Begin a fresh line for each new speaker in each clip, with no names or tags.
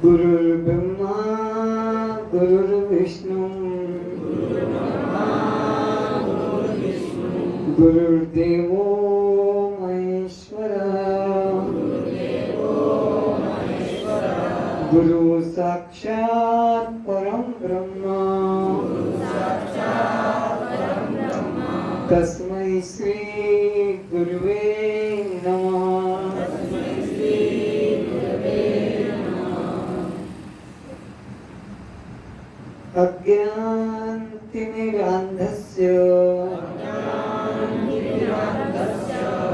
गुरुर्ब्रह्मा गुरुर्विष्णु गुरुर्देवो महेश्वरः गुरु साक्षात् परम ब्रह्म तस्मै श्री गुरुवे नमः। अज्ञानतिमिरान्धस्य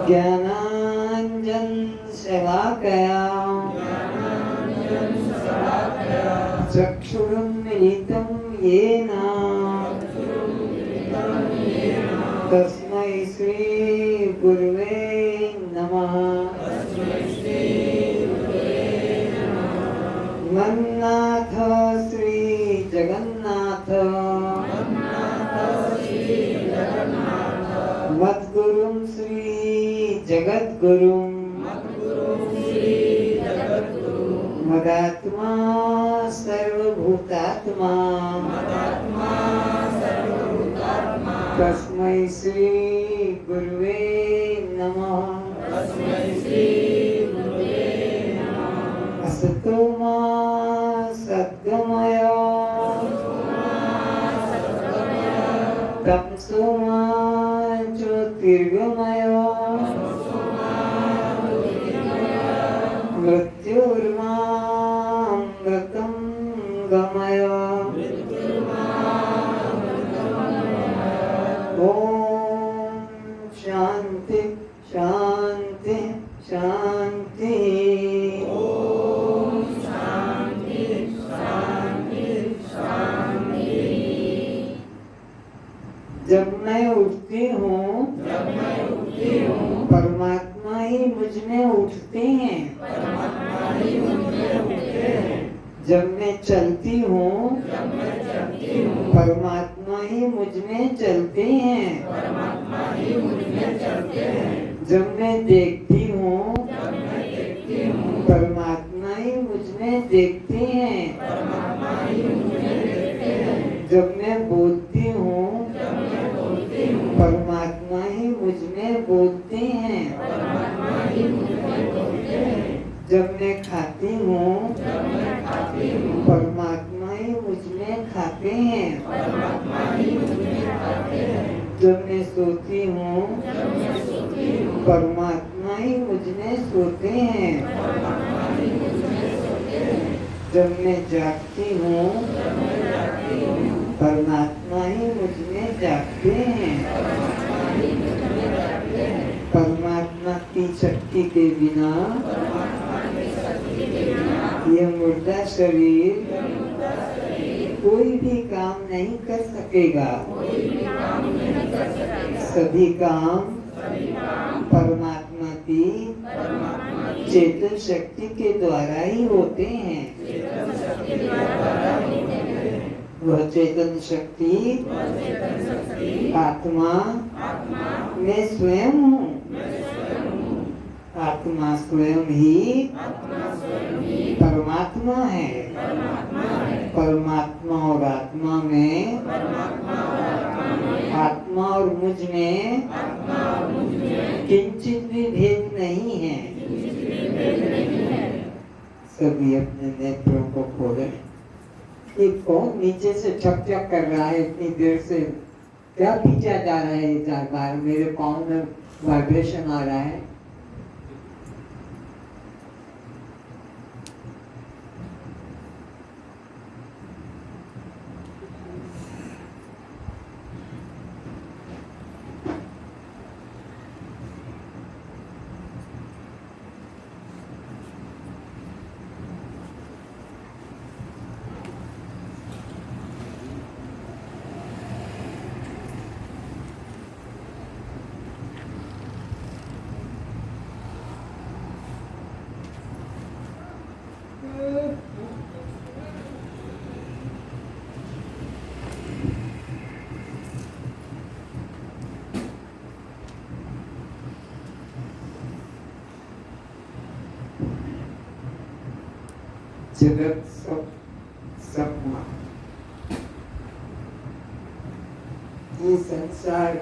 ज्ञानाञ्जनशलाकया चक्षुरुन्मिलितं येन तस्मै श्री गुरुवे नमः। मन्नाथ श्री जगन्नाथ मद्गुरुं श्री जगद्गुरुं मदात्मा सर्वभूतात्मा तस्मै श्री गुरुवे नमः। असतो मा सद्गमय तमसो मा ज्योतिर्गमय मृत्युर्मामृतं गमय। ओम शांति शांति शांति। जब मैं उठती हूँ परमात्मा ही मुझ में उठते हैं। जब मैं चलती हूँ परमात्मा ही मुझ में चलते हैं। जब मैं देखती हूँ परमात्मा ही मुझ में देखते हैं। जब मैं बोलती हूँ परमात्मा ही मुझ में बोलते हैं। जब मैं खाती हूँ परमात्मा ही मुझ में खाते हैं। जब मैं सोती हूँ परमात्मा ही मुझ में सोते हैं। जब मैं जागती हूँ परमात्मा ही मुझ में जागते हैं। परमात्मा की शक्ति के बिना यह मुर्दा शरीर कोई भी काम नहीं कर सकेगा। सभी काम परमात्मा की चेतन शक्ति के द्वारा ही होते हैं। वह चेतन शक्ति आत्मा मैं स्वयं हूँ। आत्मा स्वयं ही परमात्मा है। परमात्मा और आत्मा में आत्मा और मुझ में किंचित भी भेद नहीं है। सभी अपने नेत्रों को खोलें। ये कौन नीचे से छक छक कर रहा है इतनी देर से? क्या पीछा जा रहा है? 4 बार मेरे पाँव में वाइब्रेशन आ रहा है। जगत सब सपना, ये संसार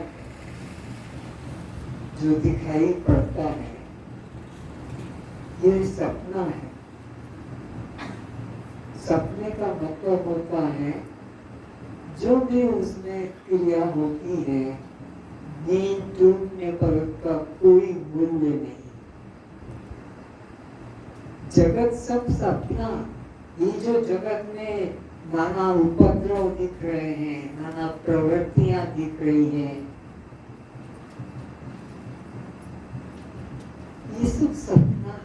जो दिखाई पड़ता है ये सपना है। सपने का मतलब होता है जो भी उसमें क्रिया होती है नींद टूटने पर उसका कोई मूल्य नहीं। जगत सब सपना, ये जो जगत में नाना उपद्रव दिख रहे हैं, नाना प्रवृत्तियां दिख रही हैं, ये सब सपना।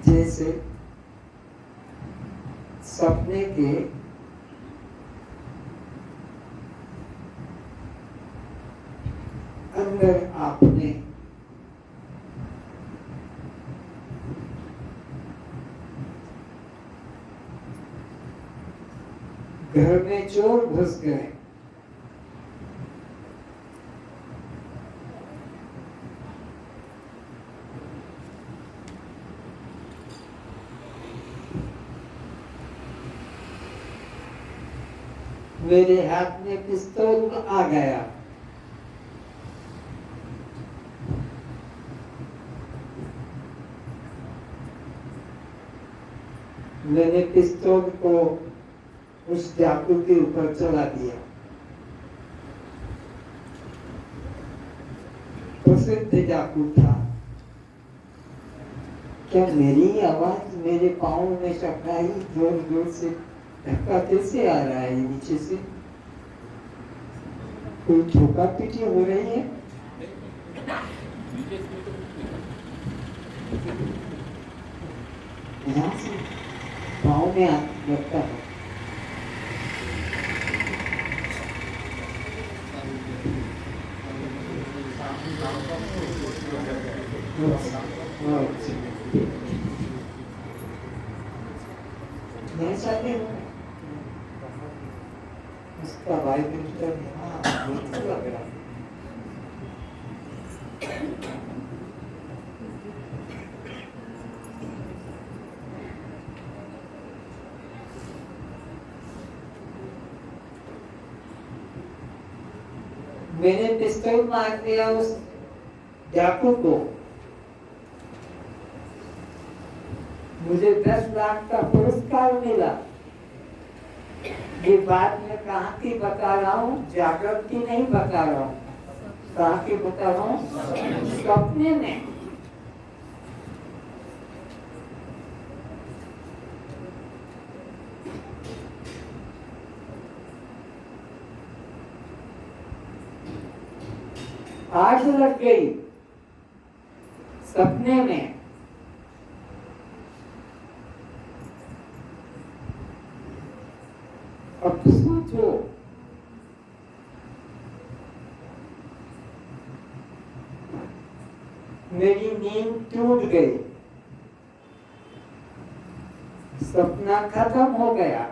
जैसे सपने के अंदर आपने घर में चोर घुस गए, मेरे हाथ में पिस्तौल आ गया, मैंने पिस्तौल को उस डाकू के ऊपर चला दिया। प्रसिद्ध डाकू था। क्या मेरी आवाज मेरे पाँव में टकराई? जोर जोर से धक्का कैसे आ रहा है नीचे से? कोई ठोका पीटी हो रही है? यहाँ से पाँव में लगता है। नहीं चाहते हो उसका वाइब्रेटर लग रहा है। मैंने पिस्तौल मार दिया उस डाकू को। मुझे 10 लाख का पुरस्कार मिला। ये बात मैं कहाँ की बता रहा हूँ? जागृत की नहीं बता रहा हूँ। कहाँ की बता रहा हूँ? सपने में। आग लग गई सपने में। अब सोचो, मेरी नींद टूट गई, सपना खत्म हो गया।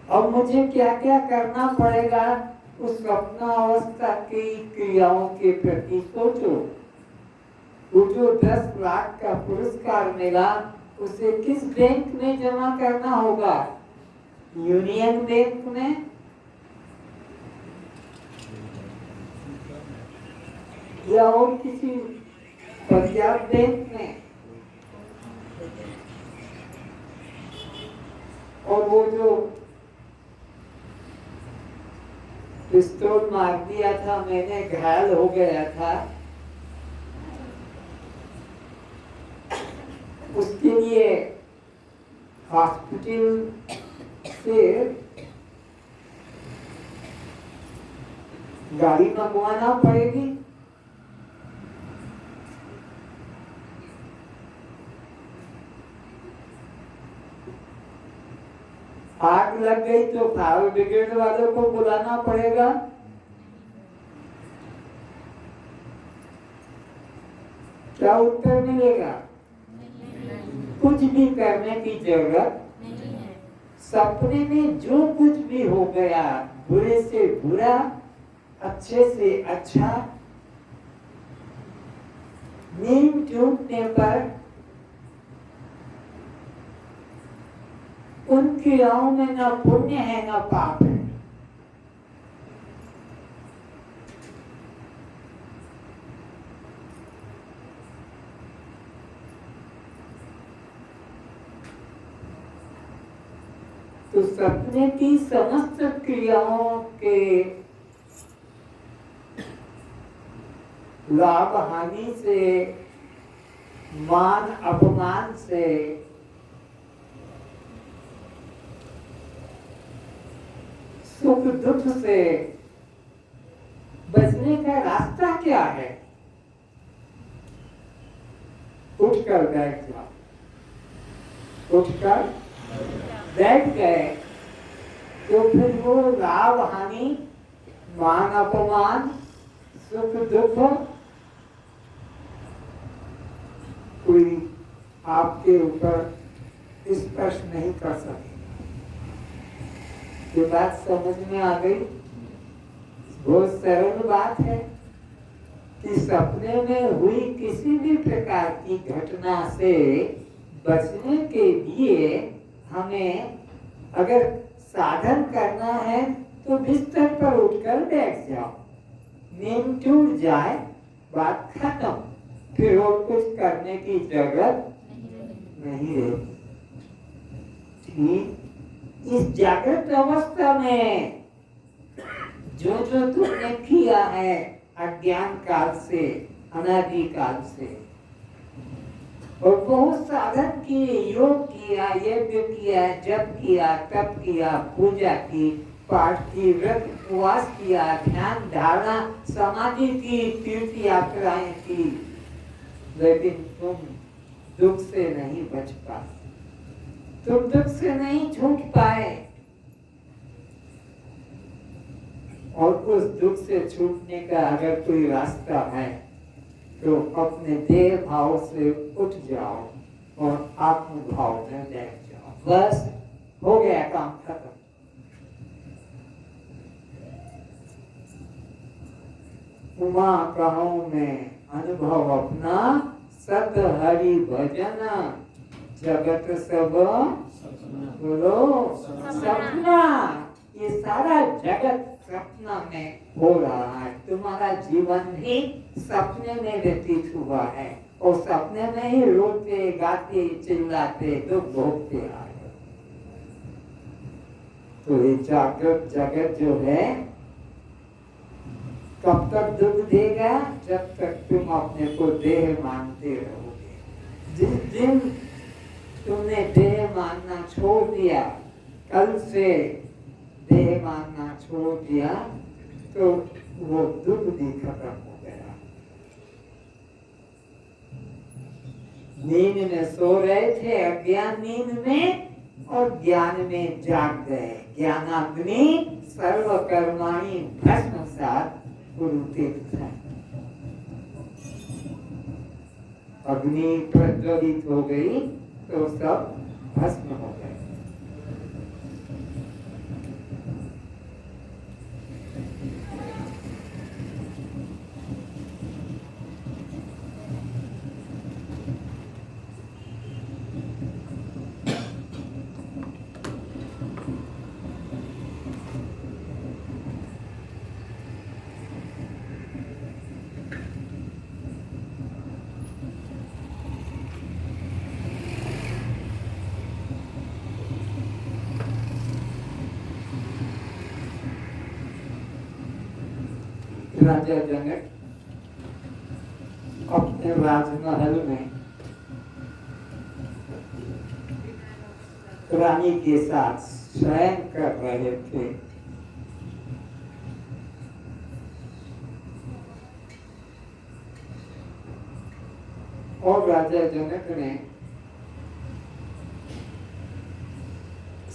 अब मुझे क्या क्या करना पड़ेगा उस स्वप्न अवस्था की क्रियाओं के प्रति सोचो। वो जो 10 लाख का पुरस्कार मिला उसे किस बैंक में जमा करना होगा? यूनियन बैंक में या और किसी पंजाब बैंक में? और वो जो पिस्तौल मार दिया था, मैंने घायल हो गया था, उसके लिए हॉस्पिटल से गाड़ी मंगवाना पड़ेगी। आग लग गई तो फायर ब्रिगेड वालों को बुलाना पड़ेगा। क्या उत्तर मिलेगा? कुछ भी करने की जरूरत नहीं है। सपने में जो कुछ भी हो गया, बुरे से बुरा, अच्छे से अच्छा, नींद टूटने पर उन क्रियाओं में न पुण्य है न पाप है। तो सपने की समस्त क्रियाओं के लाभ हानि से, मान अपमान से, सुख दुख से बचने का रास्ता क्या है? उठकर बैठ जाओ, उठकर बैठ गए तो फिर वो लाभ हानि, मान अपमान, सुख दुख कोई आपके ऊपर स्पर्श नहीं कर सके। ये बात समझ में आ गई? बहुत सरल बात है कि सपने में हुई किसी भी प्रकार की घटना से बचने के लिए हमें अगर साधन करना है तो बिस्तर पर उठकर बैठ जाओ। नींद टूट जाए, बात खत्म, फिर और कुछ करने की जरूरत नहीं रहती। ठीक इस जागृत अवस्था में जो जो तुमने किया है अज्ञान काल से, अनादि काल से, और बहुत साधन किए, योग किया, यज्ञ किया, जप किया, तप किया, पूजा की, पाठ की, व्रत उपवास किया, ध्यान धारणा समाधि की, तीर्थ यात्राएं की, लेकिन तुम दुख से नहीं बच पाए, तुम दुख से नहीं छूट पाए। और उस दुख से छूटने का अगर कोई रास्ता है तो अपने देह भाव से उठ जाओ और आत्म भाव में बैठ जाओ, बस हो गया काम खत्म। उमा कहूं में अनुभव अपना, सत हरि भजन जगत सब बोलो सपना। ये सारा जगत सपना में हो रहा है, तुम्हारा जीवन भी सपने में व्यतीत हुआ है और सपने में ही रोते गाते चिल्लाते दुख भोगते आए। तो ये जागृत जगत जो है कब तक दुख देगा? जब तक तुम अपने को देह मानते रहोगे। जिस दिन तुमने देह मानना छोड़ दिया, कल से देह मानना छोड़ दिया, तो वो दुख भी खत्म हो गया। नींद में सो रहे थे, अज्ञान नींद में, और ज्ञान में जाग गए। ज्ञानाग्नि सर्व कर्माणि भस्मसात् कुरुते। अग्नि प्रज्वलित हो गई तो सब भस्म हो गए। राजा जनक अपने राजमहल में रानी के साथ शयन कर रहे थे। और राजा जनक ने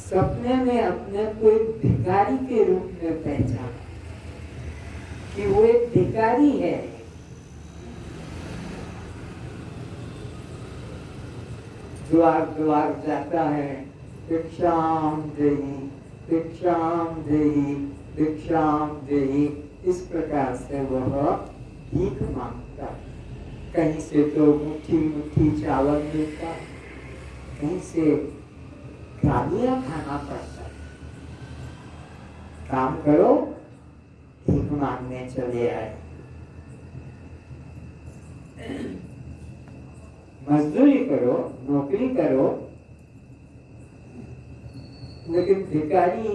सपने में अपने को एक भिखारी के रूप में पहचाना कि वो एक भिखारी है। द्वार द्वार जाता है, भिक्षाम देहि, भिक्षाम देहि, भिक्षाम देहि, इस प्रकार से वह भीख मांगता है। कहीं से तो मुट्ठी मुट्ठी चावल मिलता, कहीं से गालियां खाना पड़ता है। काम करो, भीख मांगने चले आए, मजदूरी करो, नौकरी करो, लेकिन भिखारी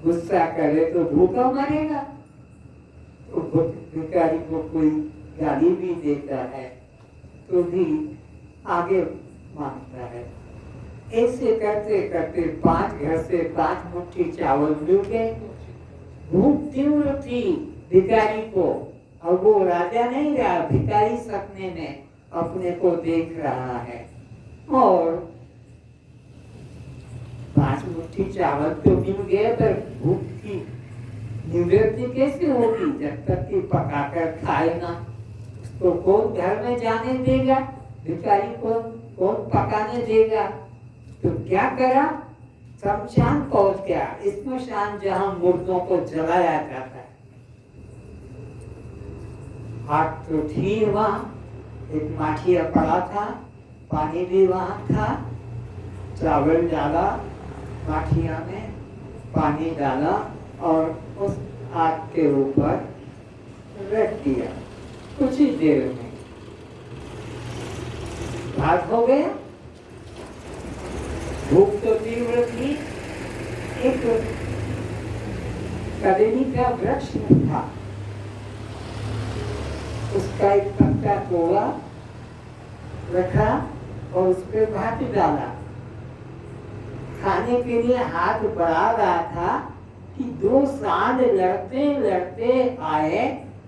गुस्सा करे तो भूखा मरेगा। तो भिखारी को कोई गाली भी देता है तो भी आगे मांगता है। ऐसे करते करते 5 घर से 5 मुट्ठी चावल मिल गए। भूख तीव्र थी भिखारी को, और वो राजा नहीं रहा, भिखारी सपने में अपने को देख रहा है। और 5 मुट्ठी चावल तो मिल गए, पर भूख की निवृत्ति कैसे होगी जब तक कि पकाकर खाए ना? तो कौन घर में जाने देगा? भिखारी को कौन पकाने देगा? तो क्या करा? शमशान पहुंच गया, स्मशान जहां मुर्दों को जलाया जाता है। आग तो थी वहां, एक माठिया पड़ा था, पानी भी वहां था, चावल डाला माठिया में, पानी डाला और उस आग के ऊपर रख दिया। कुछ ही देर में भात हो गया। भूख तो तीव्र थी। एक कदली का वृक्ष था, उसका एक पत्ता तोड़ा, रखा और उस पर भात डाला। खाने के लिए हाथ बढ़ा रहा था कि 2 सांड लड़ते लड़ते आए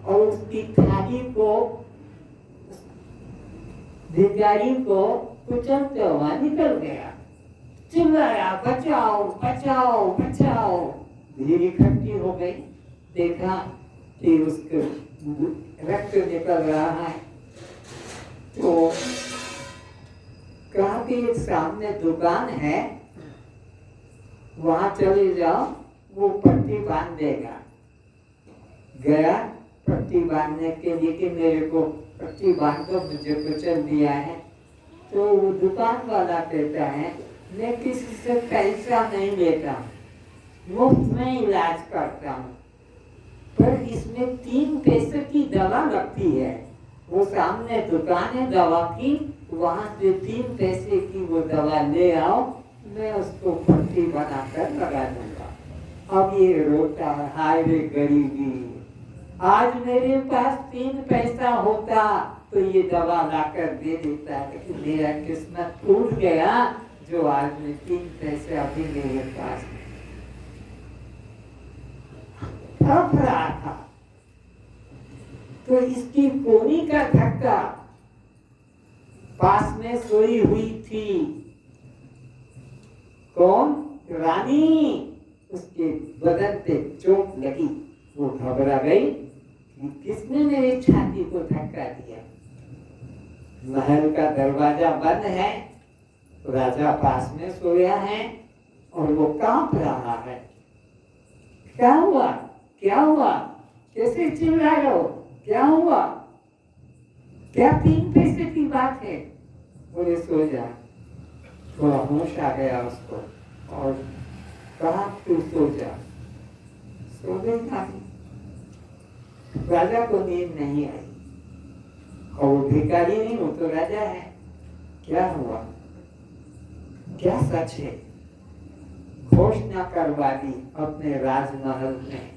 और उसकी थाली को, भिखारी को कुचलते हुआ निकल गया। चिल्लाया, बचाओ बचाओ बचाओ। भीड़ इकट्ठी हो गई, देखा कि उसके रक्त निकल रहा है। तो कहा कि एक सामने दुकान है, वहां चले जाओ, वो पट्टी बांध देगा। गया पट्टी बांधने के लिए कि मेरे को पट्टी बांध दो, मुझे कुचल दिया है। तो वो दुकान वाला कहता है, मैं किसी से पैसा नहीं लेता, मुफ्त में इलाज करता हूँ, पर इसमें 3 पैसे की दवा लगती है। वो सामने दुकान है दवा की, वहां से 3 पैसे की वो दवा ले आओ, मैं उसको पट्टी बनाकर लगा दूंगा। अब ये रोता, हाय रे गरीबी, आज मेरे पास 3 पैसा होता तो ये दवा लाकर दे देता, लेकिन मेरा किस्मत टूट गया जो आज में 3 पैसे अभी मेरे पास तड़प रहा था। तो इसकी कोनी का धक्का, पास में सोई हुई थी कौन? रानी। उसके बदन पे चोट लगी, वो घबरा गई कि किसने मेरी छाती को धक्का दिया। महल का दरवाजा बंद है, राजा पास में सोया है और वो कांप रहा है। क्या हुआ? क्या हुआ? कैसे चिल्ला रहे हो? क्या हुआ? क्या 3 पैसे की बात है? बोले सो जा। थोड़ा होश आ गया उसको और कहा तू सो जा। सो गई था। राजा को नींद नहीं आई, और वो भिखारी नहीं, वो तो राजा है। क्या हुआ? क्या सच है? घोषणा करवा दी अपने राजमहल में,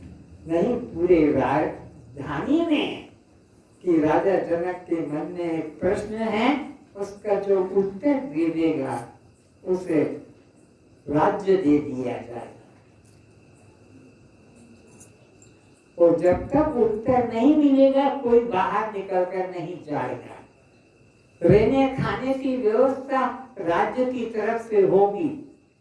नहीं पूरे राजधानी में, कि राजा जनक के मन में एक प्रश्न है, उसका जो उत्तर दे देगा उसे राज्य दे दिया जाएगा। और जब तक उत्तर नहीं मिलेगा कोई बाहर निकल कर नहीं जाएगा। रहने खाने की व्यवस्था राज्य की तरफ से होगी,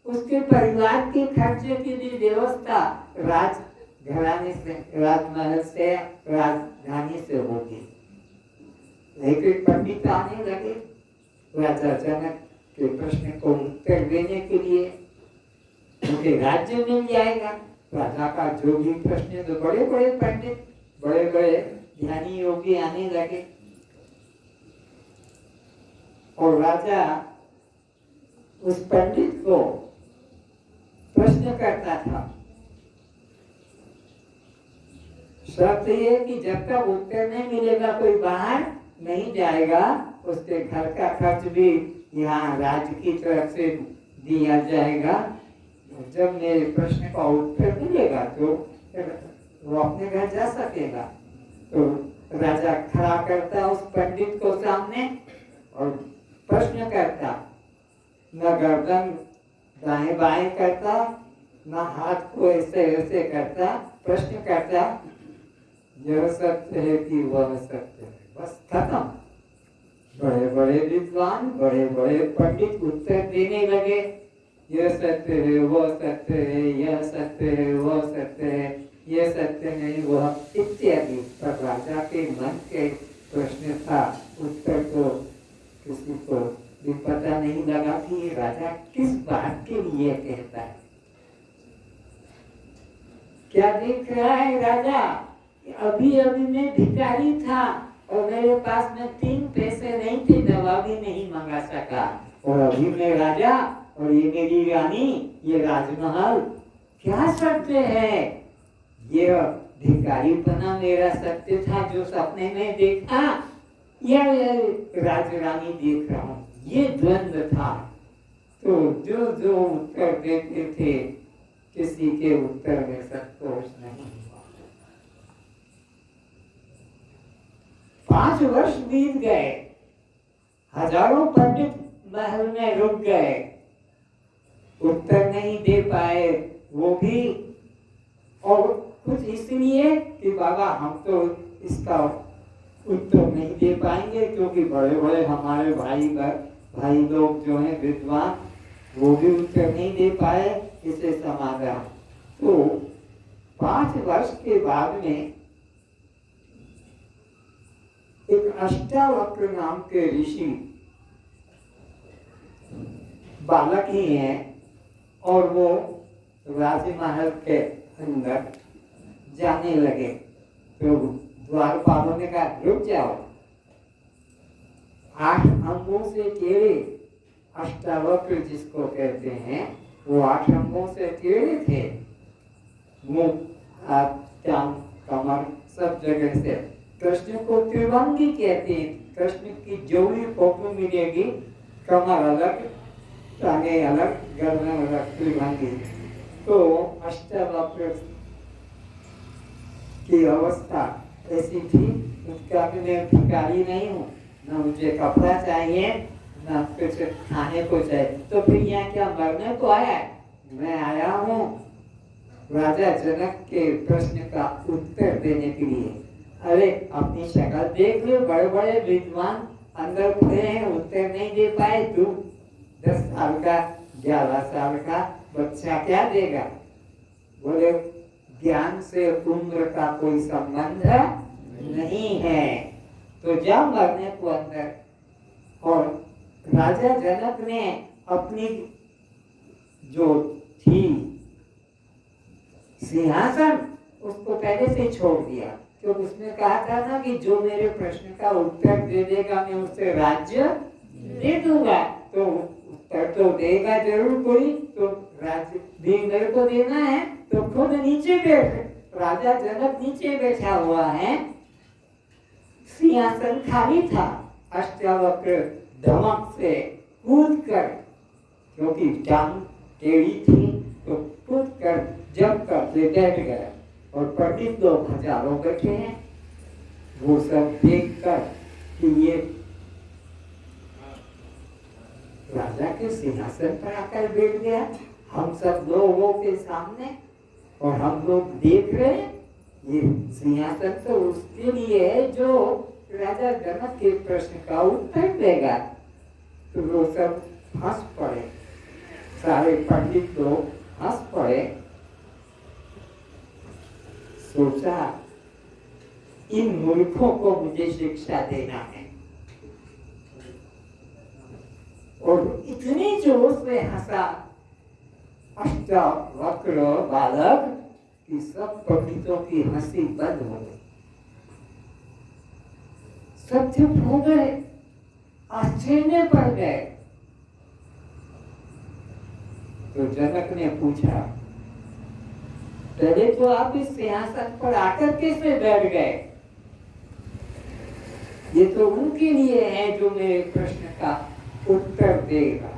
उसके परिवार के खर्चे की भी व्यवस्था राजघराने से, राजमहल से, राजधानी से होगी। लेकिन पंडित आने लगे राजा जनक के प्रश्न को उत्तर देने के लिए, उनके राज्य मिल जाएगा। राजा का जो भी प्रश्न, तो बड़े बड़े पंडित बड़े बड़े ध्यानी योगी आने लगे और राजा उस पंडित को प्रश्न करता था। शर्त ये कि जब तक उत्तर नहीं मिलेगा कोई बाहर नहीं जाएगा, उसके घर का खर्च भी यहाँ राज्य की तरफ से दिया जाएगा। जब मेरे प्रश्न का उत्तर मिलेगा तो वो अपने घर जा सकेगा। तो राजा खड़ा करता उस पंडित को सामने और प्रश्न करता, न गर्दन दाएं बाएं करता, न हाथ को ऐसे ऐसे करता, प्रश्न करता, यह सत्य है कि वह सत्य है, बस खत्म। बड़े बड़े विद्वान, बड़े बड़े पंडित उत्तर देने लगे, यह सत्य है, वह सत्य है, यह सत्य है, वह सत्य है, यह सत्य नहीं, वह इत्यादि। पर राजा के मन के प्रश्न था, उत्तर तो किसी को भी पता नहीं लगा कि राजा किस बात के लिए कहता है। क्या देख रहा है राजा? अभी अभी मैं भिखारी था और मेरे पास में 3 पैसे नहीं थे, दवा भी नहीं मंगा सका, और अभी मैं राजा और ये मेरी रानी, ये राजमहल, क्या सत्य है? ये भिखारी बना मेरा सत्य था जो सपने में देखा, या राज रानी देख रहा हूँ, ये द्वंद्व था। तो जो जो उत्तर देते थे, किसी के उत्तर में संतोष नहीं हुआ। 5 वर्ष बीत गए, हजारों पंडित महल में रुक गए, उत्तर नहीं दे पाए वो भी, और कुछ इसलिए कि बाबा हम तो इसका उत्तर नहीं दे पाएंगे, क्योंकि बड़े बड़े हमारे भाई लोग जो हैं विद्वान, वो भी उत्तर नहीं दे पाए इसे समाधान। तो 5 वर्ष के बाद में एक अष्टावक्र नाम के ऋषि, बालक ही हैं, और वो राजमहल के अंदर जाने लगे। तो द्वारपालों ने कहा रुक जाओ, 8 अंगों से टेढ़े, अष्टावक्र जिसको कहते हैं, वो 8 अंगों से टेढ़े थे, मुंह, हाथ, टांग, कमर सब जगह से। कृष्ण को त्रिभंगी कहते हैं। कृष्ण की जो भी फोटो मिलेगी, कमर अलग, टांगे अलग, गर्दन अलग, त्रिभंगी। तो अष्टावक्र की अवस्था ऐसी थी, उसका भी मैं भिखारी नहीं हूँ, न मुझे कपड़ा चाहिए, न कुछ खाने को चाहिए, तो फिर यहाँ क्या मरने को आया है? मैं आया हूँ राजा जनक के प्रश्न का उत्तर देने के लिए। अरे अपनी शक्ल देख लो, बड़े बड़े विद्वान अंदर खड़े हैं, उत्तर नहीं दे पाए, तू 10 साल का 11 साल का बच्चा क्या देगा? बोले ज्ञान से उम्र का कोई संबंध नहीं है, तो जा मरने को अंदर। और राजा जनक ने अपनी जो थी सिंहासन, उसको पहले से छोड़ दिया, क्योंकि उसने कहा था ना कि जो मेरे प्रश्न का उत्तर दे देगा मैं उससे राज्य दे दूंगा। तो उत्तर तो देगा जरूर कोई, तो राज्य भी मेरे को देना है, तो खुद नीचे बैठ, राजा जनक नीचे बैठा हुआ है, सिंहासन खाली था। अष्टावक्र धमक से कूद कर, क्योंकि टांग टेढ़ी थी, तो कूद कर जब कर से बैठ गया, और पंडित लोग हजारों बैठे हैं, वो सब देख कर कि ये राजा के सिंहासन पर आकर बैठ गया, हम सब लोगों के सामने, और हम लोग देख रहे हैं, ये सिंहासन तो उसके लिए है जो राजा जनक के प्रश्न का उत्तर देगा। तो वो सब हंस पड़े, सारे पंडित लोग हंस पड़े। सोचा इन मूर्खों को मुझे शिक्षा देना है, और इतनी जोर से हंसा अष्टावक्र बालक कि सब पंडितों की हंसी बंद हो गई। सब चुप हो गए, आश्चर्य में पड़ गए। तो जनक ने पूछा, पहले तो आप इस सिंहासन पर आकर कैसे बैठ गए? ये तो उनके लिए है जो मेरे प्रश्न का उत्तर देगा,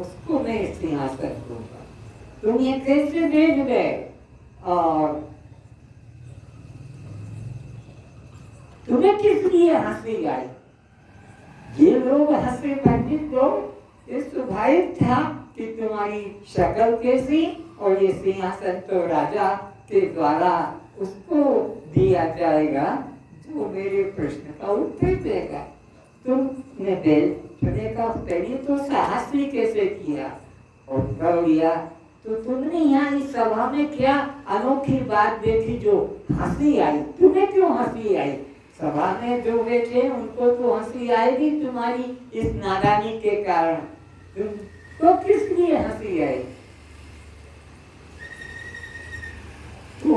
उसको मैं सिंहासन दूंगा। तुम ये कैसे बैठ गए? और तुम्हें किस लिए हंसी आई? ये लोग हंसे, पंडित लोग। ये स्वाभाविक था कि तुम्हारी शक्ल कैसी, और ये सिंहासन तो राजा के द्वारा उसको दिया जाएगा जो मेरे प्रश्न का उत्तर देगा। तुमने बैठने का पहले तो साहस भी कैसे किया और कर लिया? तो तुमने यहाँ इस सभा में क्या अनोखी बात देखी जो हंसी आई? तुम्हें क्यों हंसी आई? सभा में जो बैठे उनको तो हंसी आएगी तुम्हारी इस नादानी के कारण। तुम तो किस लिए हंसी आई? तो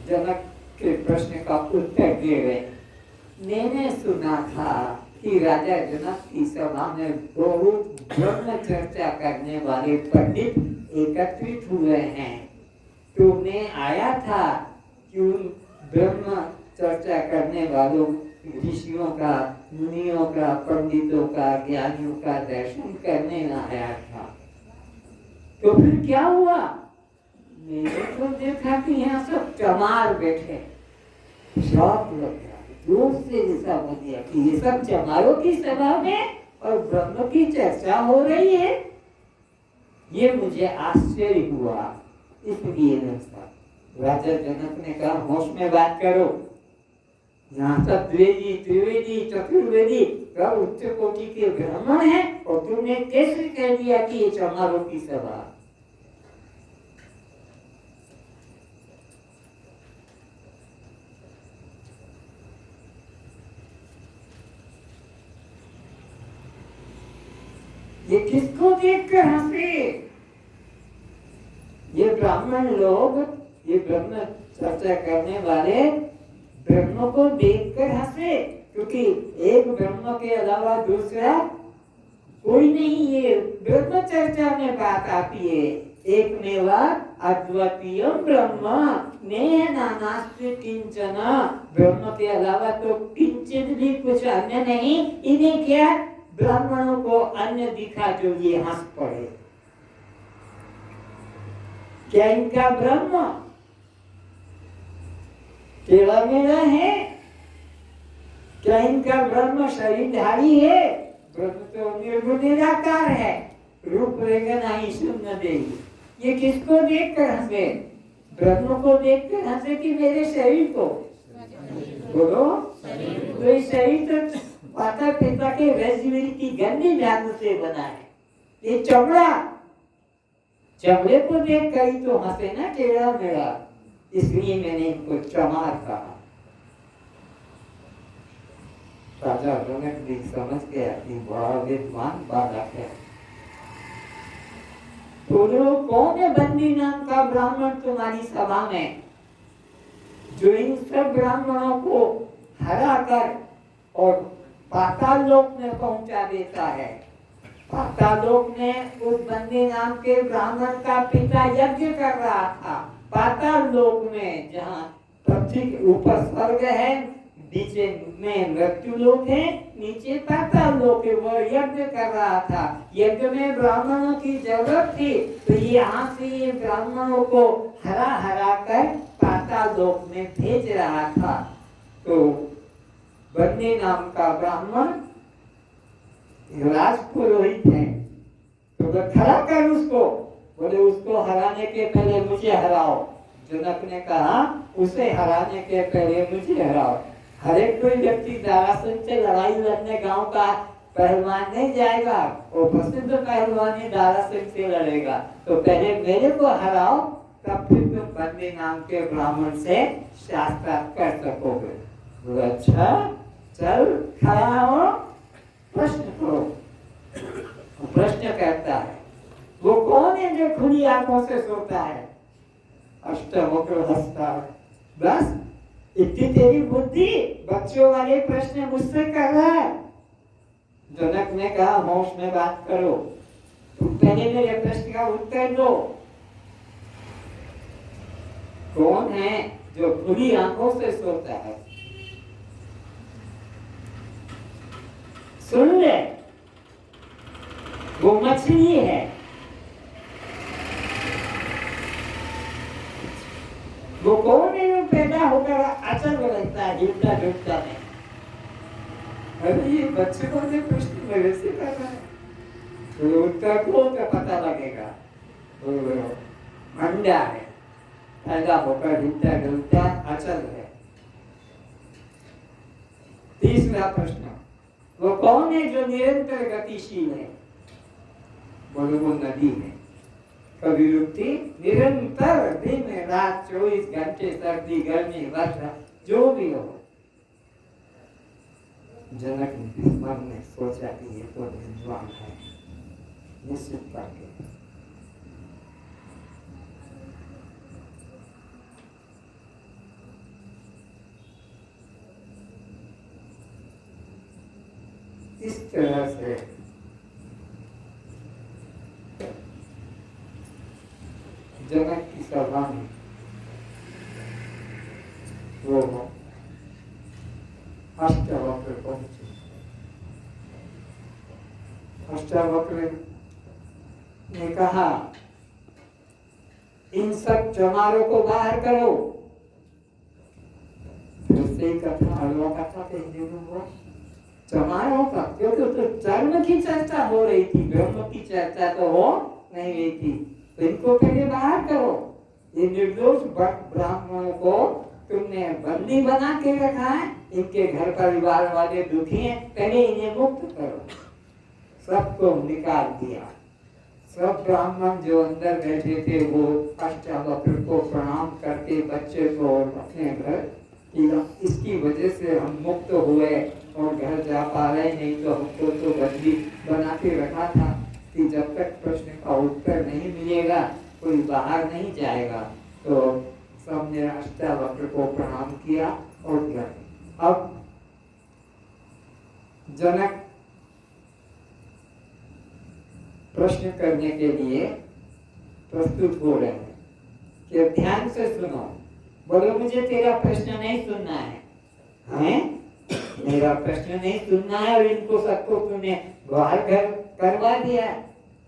जनक के प्रश्न का उत्तर दे रहे, मैंने सुना था कि राजा जनक की सभा में बहुत ब्रह्म चर्चा करने वाले पंडित एकत्रित हुए हैं। तो मैं आया था कि उन ब्रह्म चर्चा करने वालों ऋषियों का, मुनियों का, पंडितों का, ज्ञानियों का दर्शन करने आया था। तो फिर क्या हुआ? मैंने तो देखा कि यहाँ सब चमार बैठे। शौक लग गया, दूर से ऐसा हो गया कि ये सब चमारों की सभा में और ब्रह्म की चर्चा हो रही है। ये मुझे आश्चर्य हुआ, इसलिए राजा जनक ने कहा, होश में बात करो। यहाँ सब द्विवेदी, त्रिवेदी, चतुर्वेदी सब उच्च कोटि के ब्राह्मण हैं, और तुमने कैसे कह दिया कि ये चमारों की सभा? ये किसको देखकर हंसे? ये ब्राह्मण लोग, ये ब्रह्म चर्चा करने वाले ब्रह्म को देखकर हंसे, क्योंकि एक ब्रह्म के अलावा दूसरा कोई नहीं। ये ब्रह्म चर्चा में बात आती है, एक मेवा अद्वितीय ब्रह्म ने नानास्ति किंचन। ब्रह्म के अलावा तो किंचित भी कुछ अन्य नहीं। इन्हें क्या ब्राह्मणों को अन्य दिखा जो ये हंस पड़े? क्या इनका ब्रह्म टेढ़ा मेढ़ा है? क्या इनका ब्रह्म शरीरधारी है? ब्रह्म तो निर्गुण निराकार है, रूप रेंगनाई शून्य देही। ये किसको देखकर हंसे? ब्रह्म को देखकर हंसे कि मेरे शरीर को? बोलो। तो इस शरीर तो माता पिता के रजवीर की गंदी धातु से बना है। ये चमड़ा, चमड़े को देख कर ही तो हंसे ना टेढ़ा मेढ़ा, इसलिए मैंने इनको चमार कहा। राजा जनक भी समझ गया कि बड़ा विद्वान बालक है। तो कौन है बंदी नाम का ब्राह्मण तुम्हारी सभा में, जो इन सब ब्राह्मणों को हरा कर और पाताल लोक में पहुंचा देता है? पाताल लोक में उस बंदी नाम के ब्राह्मण का पिता यज्ञ कर रहा था। पाताल लोक में, जहाँ पृथ्वी के ऊपर स्वर्ग है, नीचे में मृत्यु लोक है, नीचे पाताल लोक है, वो यज्ञ कर रहा था। यज्ञ में ब्राह्मणों की जरूरत थी, तो यहाँ से ये ब्राह्मणों को हरा हरा कर पाताल लोक में भेज रहा था। तो बन्नी नाम का ब्राह्मण राजपुरोहित है, तो खड़ा कर उसको। बोले उसको हराने के पहले मुझे हराओ। जनक ने कहा उसे हराने के पहले मुझे हराओ। हर एक कोई व्यक्ति दारासन से लड़ाई लड़ने गांव का पहलवान नहीं जाएगा, वो प्रसिद्ध पहलवानी दारासन से लड़ेगा। तो पहले मेरे को हराओ, तब फिर तुम बंदी नाम के ब्राह्मण से शास्त्रार्थ कर सकोगे। अच्छा चल खड़ा हो, प्रश्न करो। प्रश्न करता है, वो कौन है जो खुली आंखों से सोता है? अष्टवक्र हंसता है। बस इतनी तेरी बुद्धि, बच्चों वाले प्रश्न मुझसे कर रहा है। जनक ने कहा होश में बात करो, तुम पहले मेरे प्रश्न का उत्तर दो। कौन है जो खुली आंखों से सोता है? सुन ले, वो मछली है। वो कौन है जो पैदा होकर अचल रहता है, झूठा झूठा नहीं। अरे ये बच्चों ने प्रश्न मेरे से कर रहा है, तो उत्तर को तो पता लगेगा। अंडा है, पैदा होकर झूठा झूठा अचल है। तीसरा प्रश्न, वो कौन है जो निरंतर गतिशील है? बोलो वो नदी है, कभी रुकती, निरंतर दिन रात 24 घंटे, सर्दी गर्मी वर्षा जो भी हो। जनक मन में सोचा कि ये तो विद्वान है, निश्चित करके इस तरह से जनक की सभा में वो अष्टावक्र पहुंचे। अष्टावक्र ने कहा, इन सब चमारों को बाहर करो। फिर से कथा हलवा कथा कहने हुआ चमारों का, क्योंकि तो धर्म की चर्चा हो रही थी, ब्रह्म की चर्चा तो हो नहीं रही थी। तो इनको पहले बाहर करो। ये निर्दोष ब्राह्मणों को तुमने बंदी बना के रखा है, इनके घर परिवार वाले दुखी हैं, पहले इन्हें मुक्त करो। सबको निकाल दिया। सब ब्राह्मण जो अंदर बैठे थे वो अष्टावक्र को प्रणाम करके बच्चे को अपने घर, इसकी वजह से हम मुक्त हुए और घर जा पा रहे, नहीं तो हमको तो बंदी बना के रखा था कि जब तक प्रश्न का उत्तर नहीं मिलेगा कोई बाहर नहीं जाएगा। तो सबने अष्टावक्र को प्रणाम किया और गए। अब जनक प्रश्न करने के लिए प्रस्तुत हो रहे हैं कि ध्यान से सुनो। बोलो मुझे तेरा प्रश्न नहीं सुनना है, हैं? मेरा प्रश्न नहीं सुनना है और इनको सबको तूने बाहर करवा दिया।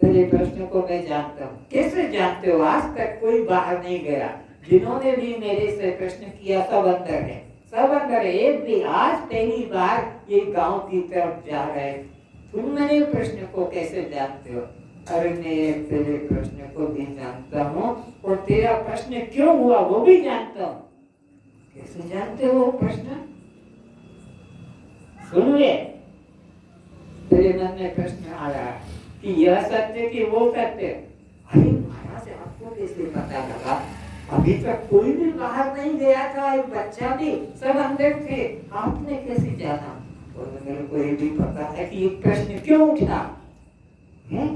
तेरे प्रश्न को मैं जानता हूँ। कैसे जानते हो? आज तक कोई बाहर नहीं गया। जिन्होंने भी मेरे से प्रश्न किया सब अंदर है, सब अंदर है। एक भी आज पहली बार ये गांव की तरफ जा रहे। तुम मेरे प्रश्न को कैसे जानते हो? अरे मैं तेरे प्रश्न को भी जानता हूँ और तेरा प्रश्न क्यों हुआ वो भी जानता हूँ। कैसे जानते हो वो प्रश्न? सुन ले, तेरे मन में प्रश्न आ रहा है कि यह सत्य कि वो सत्य। अरे महाराज आपको कैसे पता लगा? अभी तक कोई भी बाहर नहीं गया था, एक बच्चा भी, सब अंदर थे, आपने कैसे जाना? और मेरे को ये भी पता है कि ये प्रश्न क्यों उठा है।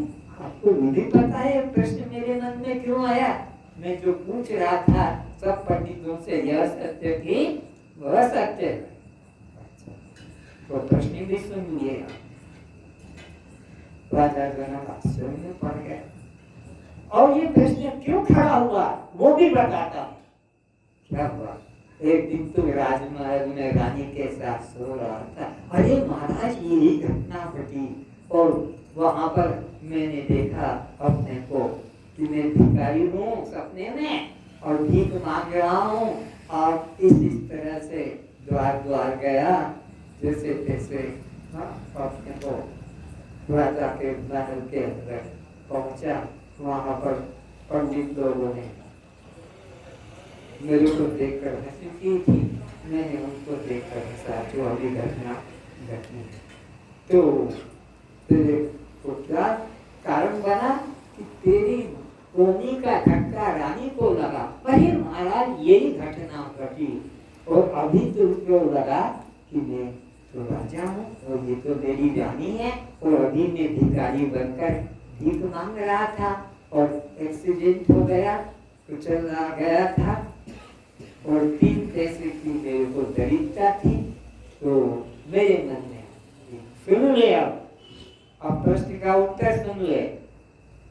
आपको ये भी पता है प्रश्न मेरे मन में क्यों आया? मैं जो पूछ रहा था सब पंडितों से, यह सत्य कि वह सत्य। तो प्रश्न भी सुन लिया। राजा जनक आश्चर्य में पड़ गए और ये प्रश्न क्यों खड़ा हुआ वो भी बताता हूँ। क्या हुआ? एक दिन तो राजमहल में रानी के साथ सो रहा था। अरे महाराज यही घटना घटी और वहां पर मैंने देखा अपने को कि मैं भिखारी हूँ सपने में और भीख मांग रहा हूँ और इस तरह से द्वार द्वार गया जैसे तैसे अपने को राजा के महल के अंदर पहुंचा। वहां पर पंडित लोगों ने मेरे को देखकर हंसी की थी, मैंने उनको देखकर हंसा। जो अभी घटना घटनी तो तेरे को क्या कारण बना कि तेरी कोनी का धक्का रानी को लगा। अरे महाराज यही घटना घटी और अभी तुमको लगा कि मैं तो राजा हूँ और ये तो मेरी रानी है और अभी मैं भिखारी बनकर भीख मांग रहा था और एक्सीडेंट हो गया, कुचल गया था और 3 पैसे की मेरे तो मेरे मन में सुन ले, अब प्रश्न का उत्तर सुन ले।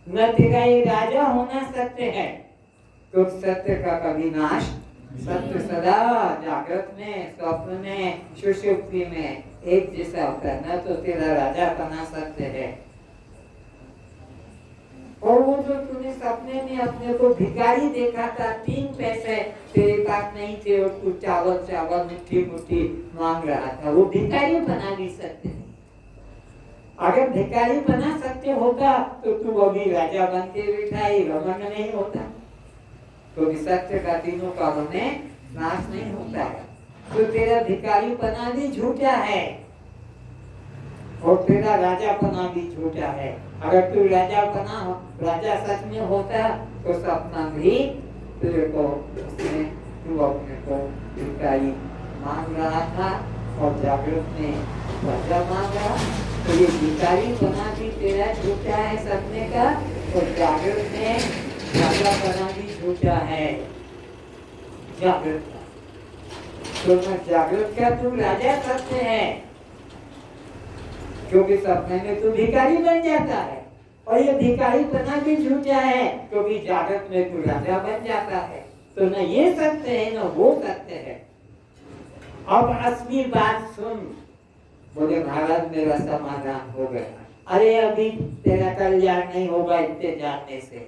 न तेरा ये राजा होना सत्य है, तो सत्य का कभी नाश, सत्य सदा जागृत में, स्वप्न में, सुषुप्ति में एक जैसा होता है। न तो तेरा राजा बना सत्य है, और वो जो तूने सपने में अपने को भिखारी देखा था, 3 पैसे तेरे पास नहीं थे और तू चावल चावल मुट्ठी मुट्ठी मांग रहा था, वो भिखारी बना भी सकते नहीं। अगर भिखारी बना सकते होगा तो तू अभी राजा बन के बैठा ही घमंड नहीं होता, तो सत्य का तीनों कालों में नाश नहीं होता है। तो तेरा भिखारी बना भी झूठा है और तेरा राजा बना भी झूठा है। अगर तू राजा बना, राजा सच में होता तो सपना भी तेरे को, उसमें तू अपने को भिखारी मान रहा था और जागृत में राजा मान रहा। तो ये भिखारी बना भी तेरा झूठा है सपने का, और जागृत में राजा बना भी झूठा है जागृत का। तो मैं जागृत का तू राजा सत्य है, क्योंकि सपने में तू भिखारी बन जाता है, और ये भिखारी बना भी झूठा है क्योंकि जागृत में तू राजा बन जाता है। तो न ये सत्य है न वो सत्य है। अब असली बात सुन। बोले महाराज मेरा समाधान हो गया। अरे अभी तेरा कल्याण नहीं होगा इतने जानने से,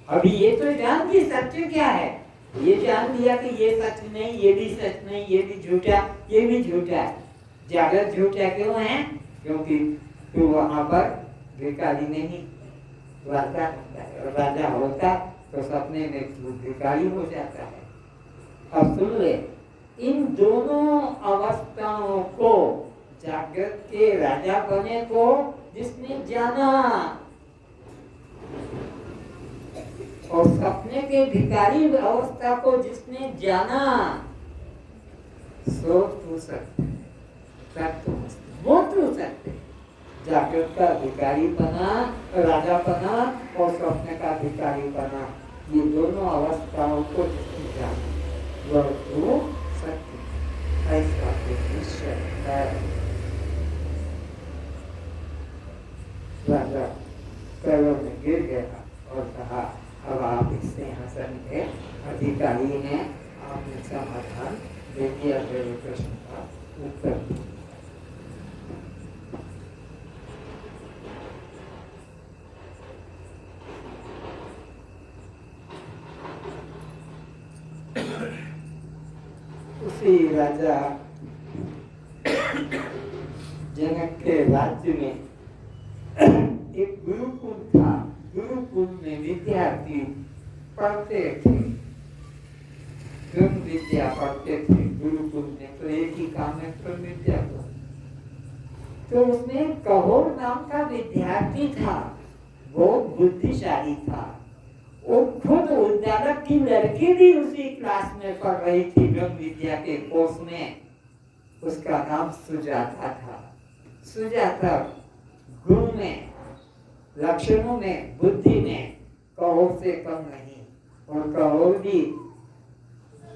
अभी ये तो जान कि सत्य क्या है। ये जान लिया कि ये सच नहीं, ये भी सच नहीं, ये भी झूठा, ये भी झूठा। जागृत झूठा क्यों है? क्योंकि तू वहां पर भिखारी नहीं, राजा होता तो सपने में तू भिखारी हो जाता है। अब सुन ले, इन दोनों अवस्थाओं को, जागृत के राजा बने को जिसने जाना और सपने के भिखारी अवस्था को जिसने जाना, सो तू सकते, वो तू सकते। जागृत का भिखारी बना, राजा बना, और स्वप्न का भिखारी बना, ये दोनों अवस्थाओं को जिसने जाना वह तू सकते। ऐसा निश्चय है। राजा पैरों में गिर गया और कहा अब आप इस सिंहासन के अधिकारी हैं, आपने समाधान दे दिया मेरे प्रश्न का उत्तर। उसी राजा जनक के राज्य में एक गुरुकुल था। गुरुकुल में विद्यार्थी पढ़ते थे, ब्रह्म विद्या पढ़ते थे। गुरुकुल में तो एक ही काम है, ब्रह्म विद्या को। तो उसमें कहोर नाम का विद्यार्थी था, बहुत बुद्धिशाली था। वो खुद उद्यालक की लड़की भी उसी क्लास में पढ़ रही थी ब्रह्म विद्या के कोर्स में। उसका नाम सुजाता था। सुजाता गुण में, लक्षणों में, बुद्धि में कहोर से कम नहीं, और कहोर भी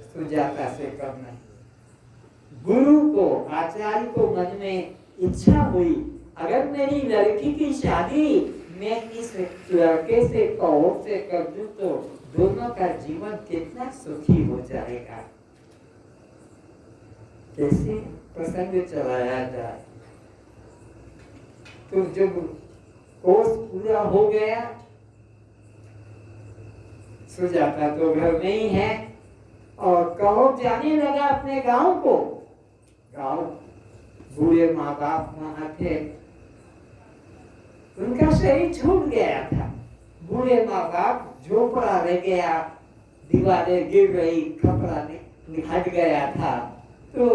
सुजाता से कम नहीं। गुरु को, आचार्य को मन में इच्छा हुई, अगर मेरी लड़की की शादी मैं इस लड़के से, कहोर से कर दूं तो दोनों का जीवन कितना सुखी हो जाएगा। कैसे प्रसंग चलाया जाए। तो जब कोर्स पूरा हो गया, सुजाता तो घर में ही है, और कहोर जाने लगा अपने गांव को। गांव, बूढ़े माँ बाप वहां थे, उनका शरीर छूट गया था। बूढ़े माँ बाप, झोपड़ा रह गया, दीवारें गिर रही, खपड़ा हट गया था। तो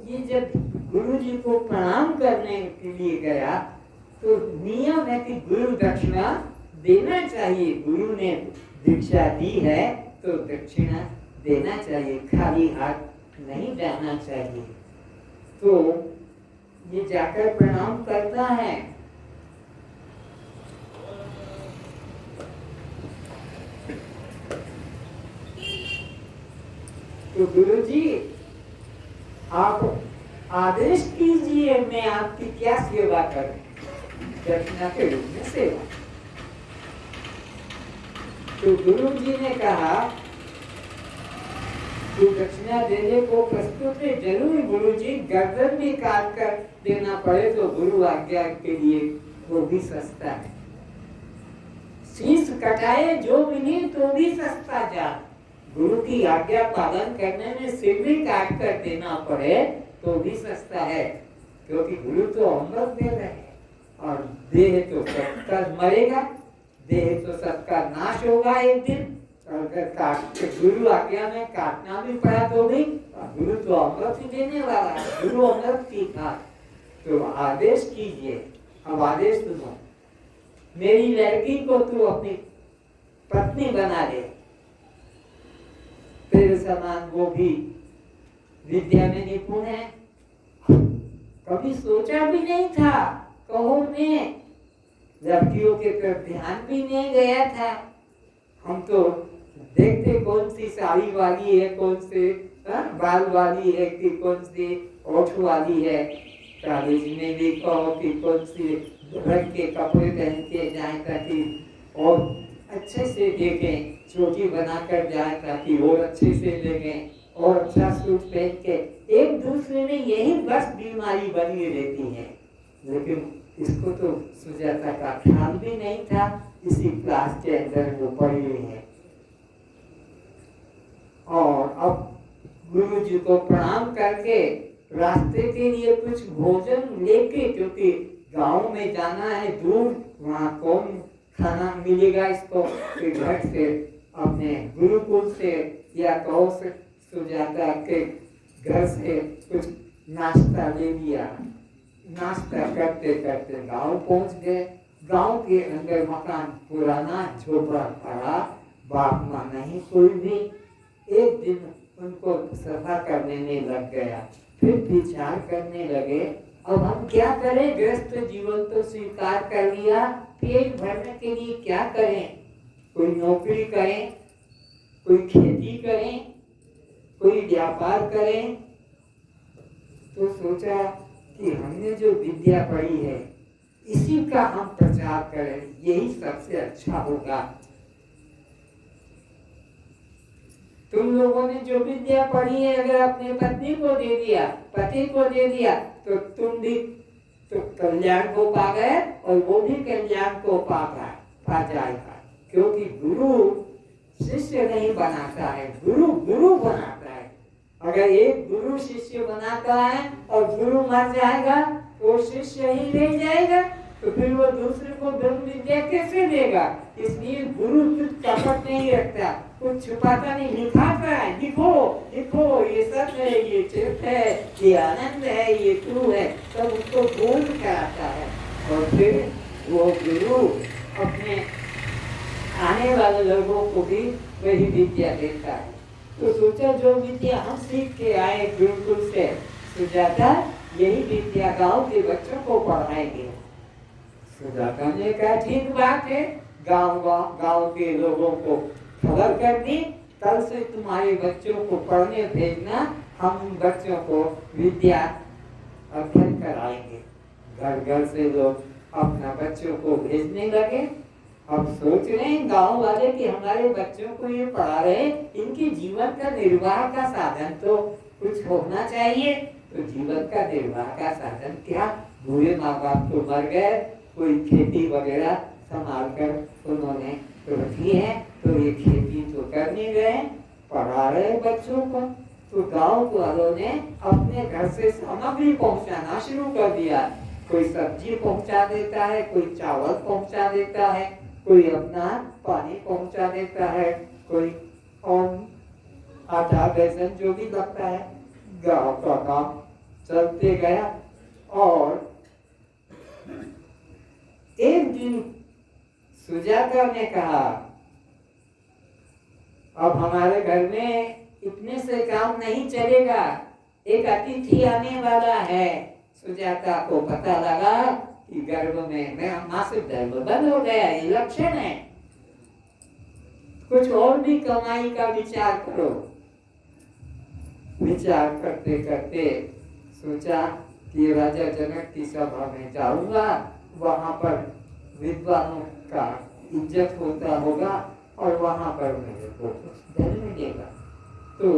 ये जब गुरुजी को प्रणाम करने के लिए गया तो नियम है कि गुरु दक्षिणा देना चाहिए। गुरु ने दीक्षा दी है तो दक्षिणा देना चाहिए, खाली हाथ नहीं जाना चाहिए। तो ये जाकर प्रणाम करता है। तो गुरुजी आप आदेश कीजिए, मैं आपकी क्या सेवा करूं? दक्षिणा के रूप में सेवा। तो गुरु जी ने कहा तू दक्षिणा देने को प्रस्तुत है, जरूर गुरु जी, गर्दन भी काट कर देना पड़े तो गुरु आज्ञा के लिए वो भी सस्ता है। शीश कटाए जो मिली तो भी सस्ता जा। गुरु की आज्ञा पालन करने में सिर भी काट कर देना पड़े तो भी सस्ता है, क्योंकि गुरु तो अमृत दे रहे हैं और देह तो सबका मरेगा, देह तो सबका नाश होगा एक दिन। अगर गुरु आज्ञा में काटना भी पड़ा तो भी गुरु तो अमृत ही देने वाला है, गुरु अमृत की खा। तो आदेश कीजिए। अब आदेश सुनो, मेरी लड़की को तू अपनी पत्नी बना दे। तेरे समान वो भी विद्या में निपुण है। कभी सोचा भी नहीं था, कहो ने लड़कियों के तरफ ध्यान भी नहीं गया था। हम तो देखते कौन सी साड़ी वाली है, कौन से बाल वाली है, कि कौन सी ओठ वाली है। कॉलेज में भी कहो कि कौन सी रंग के कपड़े पहन के जाए ताकि और अच्छे से देखें, चोटी बनाकर जाए ताकि और अच्छे से देखें, और अच्छा सूट पहन के एक दूसरे में यही बस बीमारी बनी रहती है। लेकिन इसको तो सुजाता का ख्याल भी नहीं था, इसी क्लास के अंदर वो पड़ी हुई है। और अब गुरु जी को प्रणाम करके रास्ते के लिए कुछ भोजन लेके, क्योंकि गांव में जाना है दूर, वहाँ कौन खाना मिलेगा इसको, घर से अपने गुरुकुल से या कहो से सुजाता के घर से कुछ नाश्ता ले लिया। नाश्ता करते करते गांव पहुंच गए। गांव के अंदर मकान पुराना झोपड़ा पड़ा, बाप माँ नहीं कोई भी। एक दिन उनको सफा करने में लग गया, फिर विचार करने लगे अब हम क्या करें, गृहस्थ जीवन तो स्वीकार कर लिया, पेट भरने के लिए क्या करें? कोई नौकरी करें, कोई खेती करें, कोई व्यापार करें। तो सोचा कि हमने जो विद्या पढ़ी है इसी का हम प्रचार करें, यही सबसे अच्छा होगा। तुम लोगों ने जो विद्या पढ़ी है अगर अपने पत्नी को दे दिया, पति को दे दिया, तो तुम भी तो कल्याण को पा गए और वो भी कल्याण को पा जाएगा। क्योंकि गुरु शिष्य नहीं बनाता है, गुरु गुरु बनाता है। अगर एक गुरु शिष्य बनाता है और गुरु मर जाएगा तो शिष्य ही रह जाएगा, तो फिर वो दूसरे को धर्म विद्या कैसे देगा? इसलिए गुरु कुछ कपट नहीं रखता, कुछ छुपाता नहीं, लिखाता है, लिखो लिखो, ये सच है, ये चित है, ये आनंद है, ये तू है, सब उसको बोल कराता है। और फिर वो गुरु अपने आने वाले लोगों को भी वही विद्या देता है। तो सोचा जो विद्या हम सीख के आए गुरुकुल से, सुजाता यही विद्या गांव के बच्चों को पढ़ाएंगे। सुजाता ने कहा ठीक बात है, गांव के लोगों को खबर कर दी, कल से तुम्हारे बच्चों को पढ़ने भेजना, हम बच्चों को विद्या अध्ययन कराएंगे। घर घर से लोग अपना बच्चों को भेजने लगे। अब सोच रहे हैं गांव वाले कि हमारे बच्चों को ये पढ़ा रहे, इनके जीवन का निर्वाह का साधन तो कुछ होना चाहिए। तो जीवन का निर्वाह का साधन क्या, बूढ़े माँ बाप तो मर गए, कोई खेती वगैरह संभाल कर उन्होंने रखी है, तो ये खेती तो कर नहीं रहे, पढ़ा रहे बच्चों को। तो गांव वालों ने अपने घर से सामग्री पहुंचाना शुरू कर दिया। कोई सब्जी पहुंचा देता है, कोई चावल पहुंचा देता है, कोई अपना पानी पहुंचा देता है, कोई और आटा बेसन जो भी लगता है। गांव का काम चलते गया। और एक दिन सुजाता ने कहा अब हमारे घर में इतने से काम नहीं चलेगा, एक अतिथि आने वाला है। सुजाता को पता लगा कि गर्भ में मासिक धर्म बंद हो गया, ये लक्षण है। कुछ और भी कमाई का विचार करो। विचार करते करते सोचा कि राजा जनक की सभा में जाऊंगा, वहां पर विद्वानों का इज्जत होता होगा और वहां पर मेरे को कुछ धन मिलेगा। तो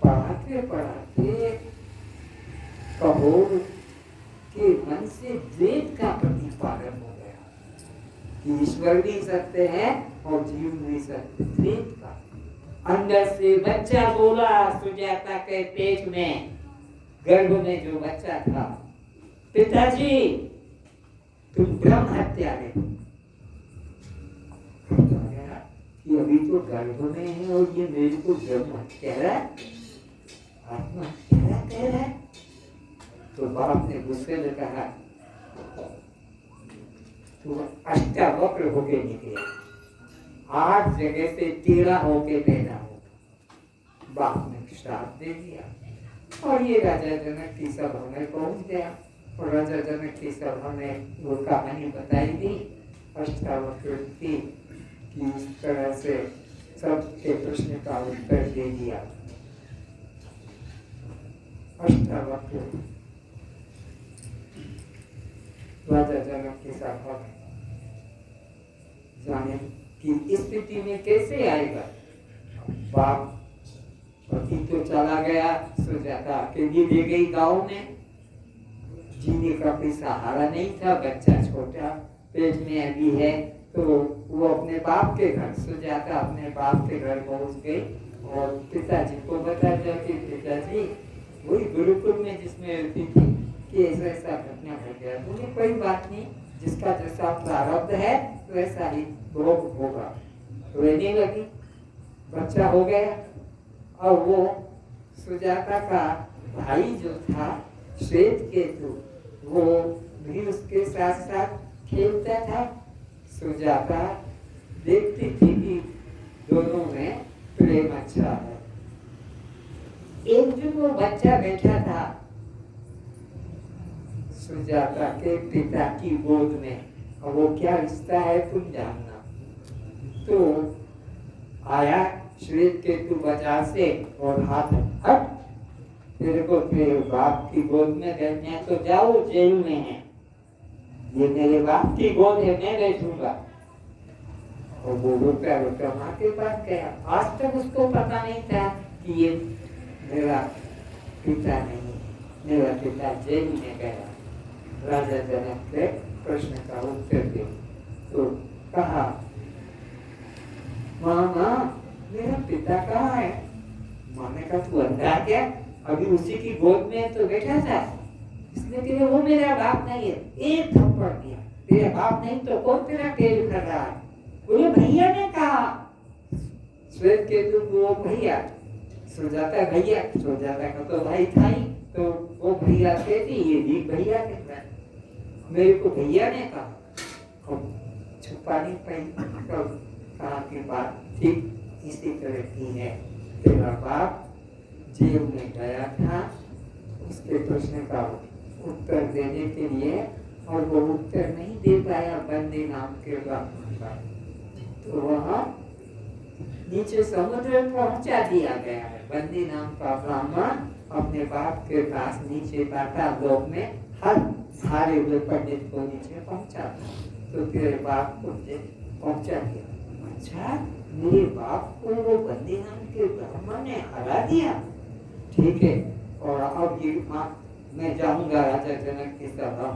पढ़ाते पढ़ाते कहोर के मन से वेद का प्रतिपादन हो गया कि ईश्वर भी सत्य है और जीव भी सत्य। वेद का अंदर से बच्चा बोला सुजाता के पेट में, गर्भ में जो बच्चा था, पिताजी तुम ब्रह्म हत्या में कि अभी तो गर्भ में है और ये मेरे को ब्रह्म हत्या रहा है, आत्महत्या कह रहा है। तो बाप ने गुस्से में कहा तो अष्टावक्र होके निकले, 8 जगह से टेढ़ा होके पैदा हो। बाप ने श्राप दे दिया और ये राजा जनक की सभा में पहुंच गया और राजा जनक की सभा में वो कहानी बताई दी अष्टावक्र की कि इस तरह से सबके प्रश्न का उत्तर दे दिया। अष्टावक्र राजा जनक की सभा में जाने कि स्थिति में कैसे आएगा। बाप पति तो चला गया, सुजाता अकेली रह गई गांव में, जीने का कोई सहारा नहीं था, बच्चा छोटा पेट में अभी है। तो वो अपने बाप के घर, सुजाता अपने बाप के घर पहुंच गई और पिताजी को बता दिया कि पिताजी वही गुरुकुल में जिसमें रहती थी कि ऐसा ऐसा घटना हो गया। बोले कोई बात नहीं, जिसका जैसा प्रारब्ध है वैसा ही भोग होगा। रोने लगी, बच्चा हो गया और वो सुजाता का भाई जो था श्वेत केतु, वो भी उसके साथ साथ खेलता था। सुजाता देखती थी कि दोनों में प्रेम अच्छा है। एक दिन वो बच्चा बैठा था सुजाता के पिता की गोद में, और वो क्या रिश्ता है तुम जानना। तो आया श्वेत केतु बाजार से और हाथ हट, तेरे को तेरे बाप की गोद में बैठना तो जाओ, जेल में है, ये मेरे बाप की गोद है, मैं बैठूंगा। और वो रोता रोता माँ के पास गया। आज तक उसको पता नहीं था कि ये मेरा पिता नहीं, मेरा पिता जेल में गया। राजा जनक के प्रश्न का उत्तर दे तो कहा, माँ मेरा पिता कहाँ है। माँ ने कहा तू अंधा क्या, अभी उसी की गोद में तो बैठा था, इसलिए तेरे वो मेरा बाप नहीं है। एक थप्पड़ दिया, तेरा बाप नहीं तो कौन तेरा तेल कर रहा है। बोले भैया ने कहा, श्वेत केतु वो भैया, सुजाता भैया, सुजाता का तो भाई था ही, तो वो भैया कहती, ये भी भैया कहता है, मेरे को भैया ने कहा। छुपा नहीं पाई, कहा कि बात ठीक इसी तरह की है। तेरा बाप जेल में गया था उसके प्रश्न का उत्तर देने के लिए, और वो उत्तर नहीं दे पाया बंदी नाम के ब्राह्मण का, तो वहाँ नीचे समुद्र पहुंचा दिया गया है। बंदी नाम का ब्राह्मण अपने बाप के पास नीचे पाताल लोक में हर हारे हुए पंडित को नीचे पहुंचा, तो तेरे बाप को पहुंचा दिया। अच्छा, मेरे बाप को वो बंदी नाम के ब्राह्मण ने हरा दिया, ठीक है। और अब ये मैं जाऊंगा राजा जनक की सभा,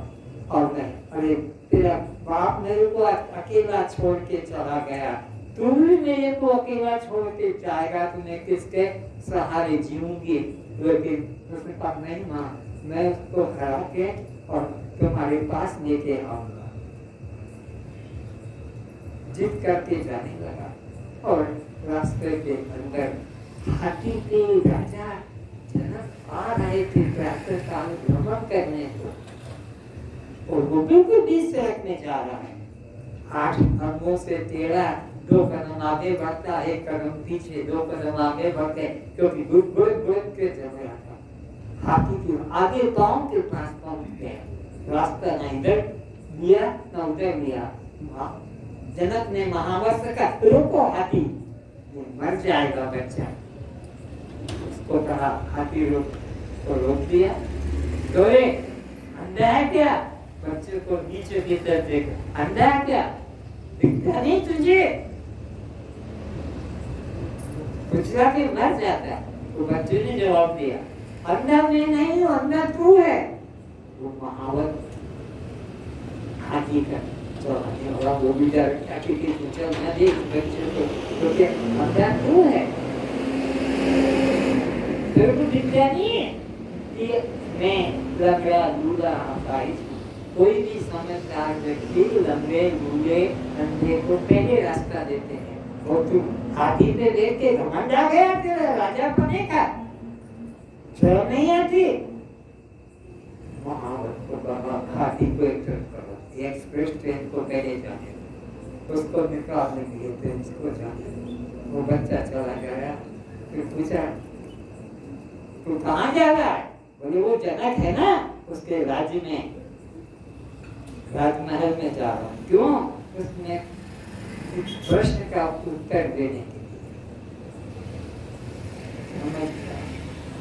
और मैं, अरे तेरा बाप मेरे को अकेला छोड़ के चला गया, तू भी मेरे को अकेला छोड़ के जाएगा, तो मैं किसके सहारे जीऊंगी। लेकिन उसने कहा नहीं माँ, मैं उसको हरा के और तुम्हारे पास लेके आऊंगा। जिद करके जाने लगा और रास्ते के अंदर हाथी पे राजा जनक आ रहे थे प्रातः काल भ्रमण करने को, और वो बिल्कुल 20 सड़क में जा रहा है। 8 अंगों से टेढ़ा, 2 कदम आगे बढ़ता, 1 कदम पीछे, 2 कदम आगे बढ़ते, क्योंकि गुड़ के चल रहा था। हाथी के आगे पांव के पास पहुंच गया, रास्ता न इधर लिया न उधर लिया। जनक ने महावस्त्र का, रोको हाथी, मर जाएगा बच्चा। उसको कहा, हाथी को रोक दिया। तो अंधा है क्या? बच्चे को नीचे की तरफ देखा, अंधा है क्या, दिखता नहीं तुझे? पूछा कि मर जाता। तो बच्चे ने जवाब दिया, अंधा मैं नहीं हूँ, अंधा तू है। वो महावत हाथी का चौराहे वाला वो भी डर कि पूछा ना देख बच्चे को, तो क्या अंधा तू है? तेरे को दिखता नहीं है कि मैं लंगड़ा लूला अपाहिज? कोई भी समझदार व्यक्ति लंबे लूले अंधे को पहले रास्ता देते हैं। और तू हाथी पे देख के घमंड आ गया तेरा राजा बने का, शर्म नहीं आती? महावत को कहा, हाथी को एक तरफ करो, एक्सप्रेस ट्रेन को पहले जाने दो, उसको निकालने के लिए ट्रेन को जाने दो। वो बच्चा चला गया। फिर पूछा, तू कहाँ जा रहा है? बोले वो जनक है ना, उसके राज्य में, राजमहल में जा रहा हूँ। क्यों? उसने प्रश्न का उत्तर देने के लिए।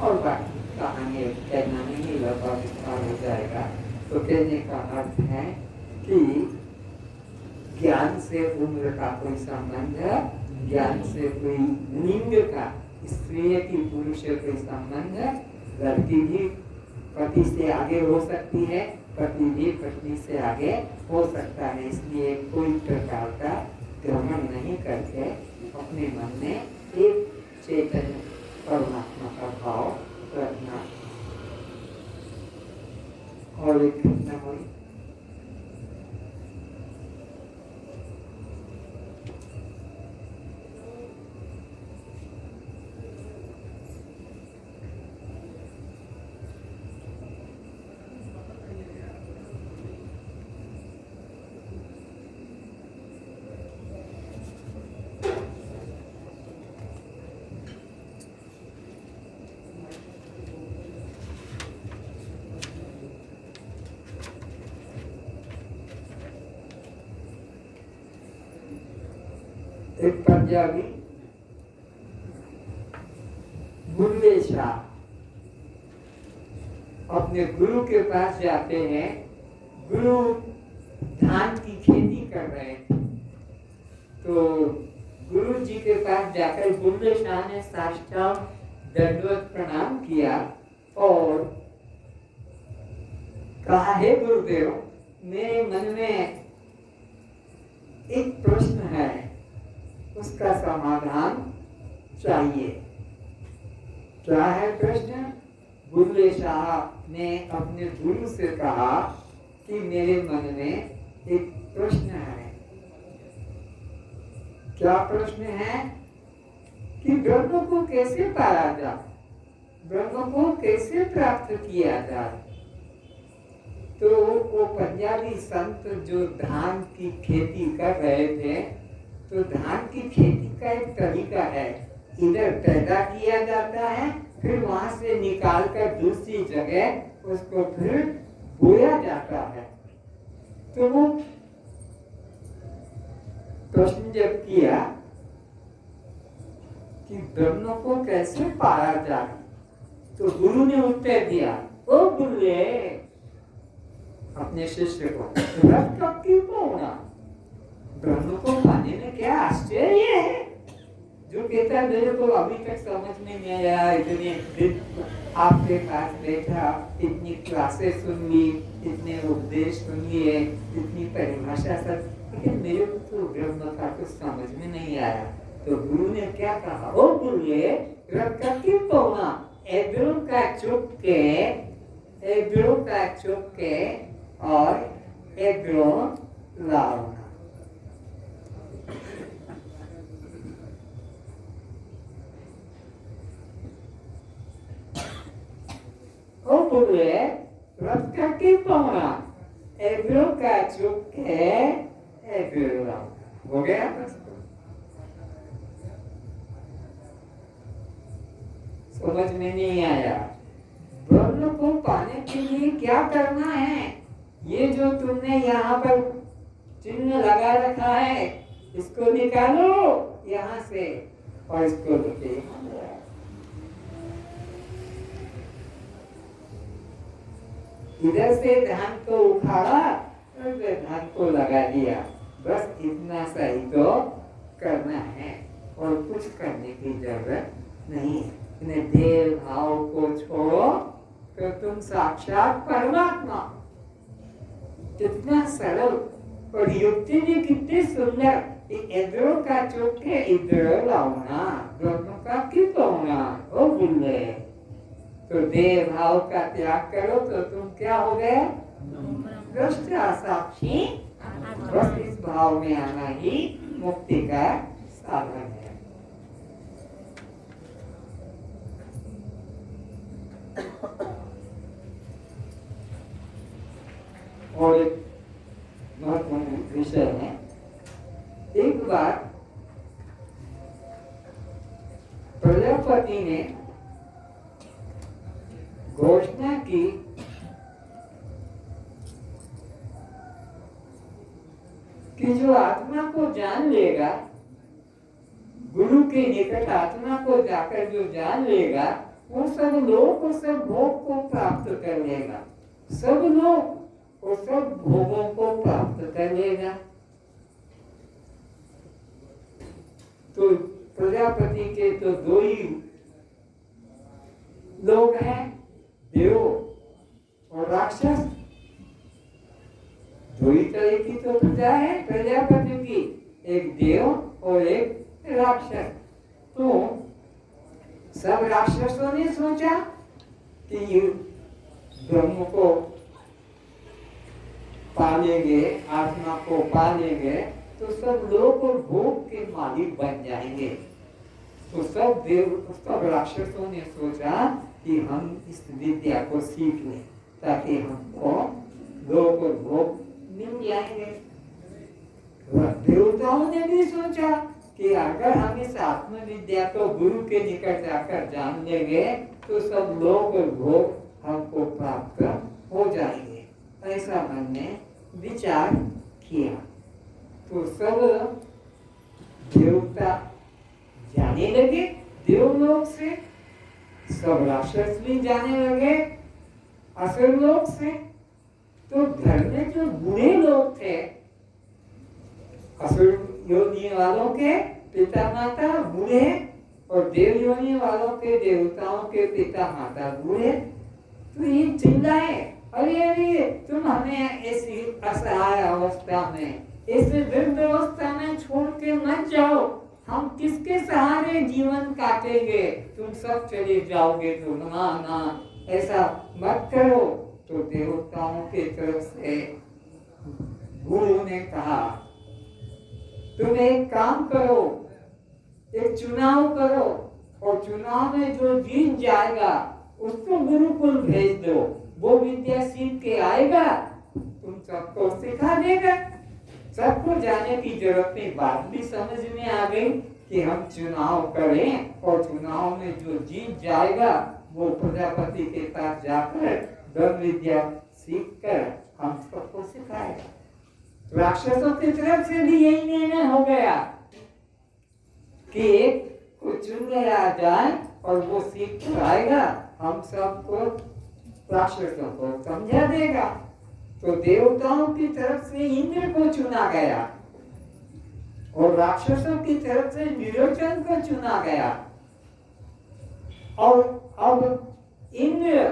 और बात कहानी कहना नहीं लगा, विस्तार हो जाएगा। तो कहने का अर्थ है कि ज्ञान से उम्र का कोई संबंध है, ज्ञान से कोई लिंग का, स्त्री की पुरुष से कोई संबंध है। लड़की भी पति से आगे हो सकती है, पति भी पत्नी से आगे हो सकता है। इसलिए कोई प्रकार का घमंड नहीं करके अपने मन में एक चेतन परमात्मा का भाव रखना। और एक घटना हुई, एक पंजाबी बुल्ले शाह अपने गुरु के पास जाते हैं। गुरु धान की खेती कर रहे थे। तो गुरु जी के पास जाकर बुल्ले शाह ने साष्टांग दंडवत प्रणाम किया और कहा, हे गुरुदेव, मेरे मन में एक प्रश्न है, उसका समाधान चाहिए। क्या है प्रश्न? बुल्ले शाह ने अपने गुरु से कहा कि मेरे मन में एक प्रश्न है। क्या प्रश्न है? कि ब्रह्म को कैसे पाया जाए, ब्रह्म को कैसे प्राप्त किया जाए। तो वो पंजाबी संत जो धान की खेती कर रहे थे, तो धान की खेती का एक तरीका है, इधर पैदा किया जाता है, फिर वहां से निकालकर दूसरी जगह उसको फिर बोया जाता है। तो वो प्रश्न जब किया कि ब्रह्म को कैसे पाया जाए, तो गुरु ने उत्तर दिया, ओ बुल्ले, अपने शिष्य को, रथ कब क्यों होना, ब्रह्म को पाने में क्या आश्चर्य है। जो कहता है मेरे को अभी तक समझ में नहीं आया, इतने दिन आपके पास बैठा, इतनी क्लासेस सुन ली, इतने उपदेश सुन लिए, इतनी परिभाषा सब, लेकिन मेरे को तो ब्रह्म का कुछ समझ में नहीं आया। तो गुरु ने क्या कहा, ओ बुल्ले, रथ का क्यों होना, एब्रो का चुप के, एब्रो का चुप के और एब्रो लाओ। ओ बुल्ले, रथ का क्यों होना, एब्रो का चुप के, एब्रो लाओ। हो गया? समझ में नहीं आया। ब्रह्म को पाने के लिए क्या करना है? ये जो तुमने यहाँ पर चिन्ह लगा रखा है, इसको निकालो यहाँ से और इसको रुके। इधर से धान को उखाड़ा, उधर धान को लगा दिया, बस इतना सही तो करना है और कुछ करने की जरूरत नहीं है। इन्हें देव भाव को छोड़ो तो तुम साक्षात परमात्मा। कितना सरल और युक्ति भी कितनी सुंदर। इधरों का चुपके इधर लाना, दोनों का कित होना वो बोले। तो देव भाव का त्याग करो तो तुम क्या हो गए? दृष्टा साक्षी। बस इस भाव में आना ही मुक्ति का साधन है। और एक महत्वपूर्ण विषय है, एक बार प्रजापति ने घोषणा की कि जो आत्मा को जान लेगा, गुरु के निकट आत्मा को जाकर जो जान लेगा, वो सब लोग और सब भोग को प्राप्त कर लेगा। सब लोग और सब भोगों को प्राप्त कर लेगा। तो प्रजापति के तो दो ही लोग हैं, देव और राक्षस। दो ही तरह की तो प्रजा है प्रजापति की, एक देव और एक राक्षस। तो सब राक्षसों ने सोचा कि ब्रह्म को पालेंगे, आत्मा को पालेंगे तो सब लोग और भोग के मालिक बन जाएंगे। तो सब राक्षसों ने सोचा कि हम इस विद्या को सीख लें ताकि हमको लोग और भोग मिल जाएंगे। देवताओं ने भी सोचा कि अगर हम इस आत्म विद्या को गुरु के निकट जाकर जान लेंगे तो सब लोग और भोग हमको प्राप्त हो जाएंगे। ऐसा मन ने विचार किया। तो सब देवता जाने लगे देवलोक से, सब राक्षस भी जाने लगे असुर लोक से। तो घर में जो बुरे लोग थे, असुर योनि वालों के पिता माता बूढ़े और देव योनि वालों के देवताओं के पिता माता बूढ़े, तो ये चिल्लाए, अरे अरे तुम हमें ऐसी असहाय अवस्था में, इस वृद्ध अवस्था में छोड़ के मत जाओ, हम किसके सहारे जीवन काटेंगे, तुम सब चले जाओगे तो ना ना ऐसा मत करो। तो देवताओं के तरफ से गुरु ने कहा, तुम एक काम करो, एक चुनाव करो और चुनाव में जो जीत जाएगा उसको गुरुकुल भेज दो, वो विद्या सीख के आएगा, तुम सबको सिखा देगा। सबको जाने की जरूरत नहीं, बात भी समझ में आ गई कि हम चुनाव करें और चुनाव में जो जीत जाएगा वो प्रजापति के पास जाकर ब्रह्म विद्या सीख कर हम सबको सिखाएगा। राक्षसों की तरफ से भी यही निर्णय हो गया कि एक को चुन लिया जाए और वो सीख कर आएगा, हम सबको राक्षसों को समझा देगा। तो देवताओं की तरफ से इंद्र को चुना गया और राक्षसों की तरफ से विरोचन को चुना गया। और अब इंद्र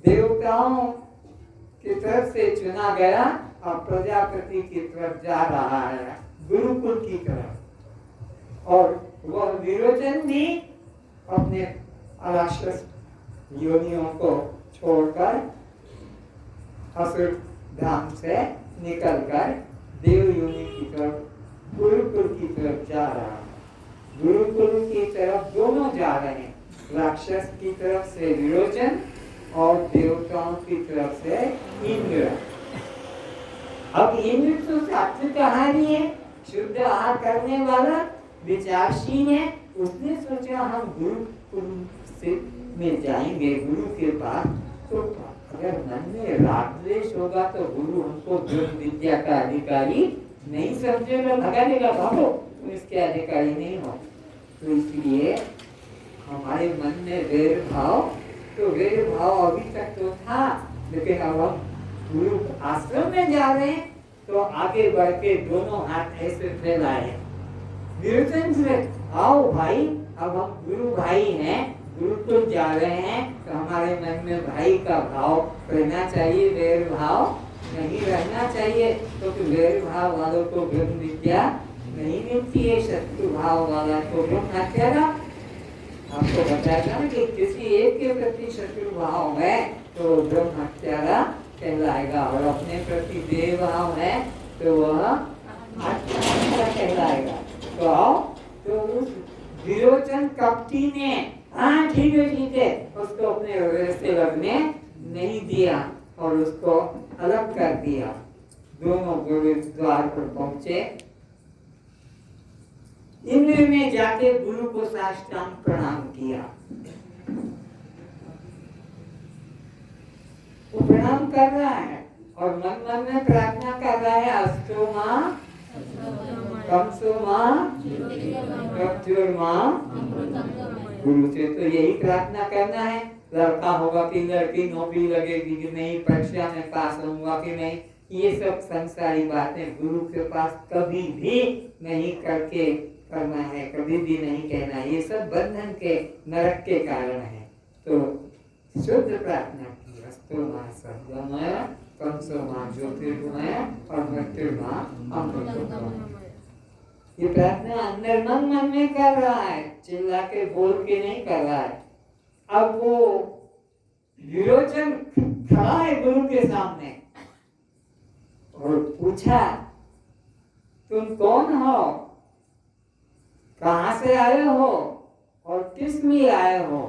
देवताओं की तरफ से चुना गया और प्रजापति की तरफ जा रहा है, गुरुकुल की तरफ। और वह विरोचन भी अपने राक्षस योनियों को छोड़कर असुर धाम से निकलकर देव योनि की तरफ गुरुकुल की तरफ जा रहा है। गुरुकुल की तरफ दोनों जा रहे हैं, राक्षस की तरफ से विरोचन और देवताओं की तरफ से इंद्र। अब इंद्र तो सात्विक आहारी है, शुद्ध आहार करने वाला, विचारशील है। उसने सोचा हम गुरुकुल से में जाएंगे गुरु के पास, तो अगर मन में राग द्वेष होगा तो गुरु हमको ब्रह्म विद्या का अधिकारी नहीं समझेगा, भगा देगा, भागो तुम इसके अधिकारी नहीं हो। तो इसलिए हमारे मन में वैर भाव, तो वैर भाव अभी तक तो था, लेकिन अब हम गुरु आश्रम में जा रहे हैं तो आगे बढ़ के दोनों हाथ ऐसे फैलाए, विरोचन से आओ भाई, अब हम गुरु भाई हैं, गुरुकुल जा रहे हैं, तो हमारे मन में भाई का भाव रहना चाहिए, वैर भाव नहीं रहना चाहिए। तो वैर भाव वालों को ब्रह्म विद्या नहीं मिलती है, शत्रु भाव वाला को ब्रह्म हत्यारा। आपको बताया था कि किसी एक के प्रति शत्रु भाव है तो ब्रह्म हत्यारा कहलाएगा, और अपने प्रति देव भाव है तो वह आत्महत्या कहलाएगा। तो उस विरोचन कपटी ने हाँ ठीक है उसको अपने हृदय से लगने नहीं दिया और उसको अलग कर दिया। दोनों गुरुद्वार पर पहुंचे, इंद्र ने जाके गुरु को साष्टांग प्रणाम किया। वो प्रणाम कर रहा है और मन मन में प्रार्थना कर रहा है, अस्तु मां कमसु मां मृत्युर्मां। गुरु से तो यही प्रार्थना करना है, लड़का होगा कि लड़की, नौकरी लगेगी कि नहीं, परीक्षा में पास होगा कि नहीं, ये सब संसारी बातें गुरु के पास कभी भी नहीं करना है, कभी भी नहीं कहना है, ये सब बंधन के नरक के कारण है। तो शुद्ध प्रार्थना की, अस्तु मां सद्गमय कंसो मां ज्योतिर्गमय और मृत्युर्मां अमृतोपमय। ये प्रार्थना अंदर मन मन में कर रहा है, चिल्ला के बोल के नहीं कर रहा है। अब वो विरोचन खड़ा है गुरु के सामने और पूछा, तुम कौन हो, कहां से आए हो और किस लिए आए हो?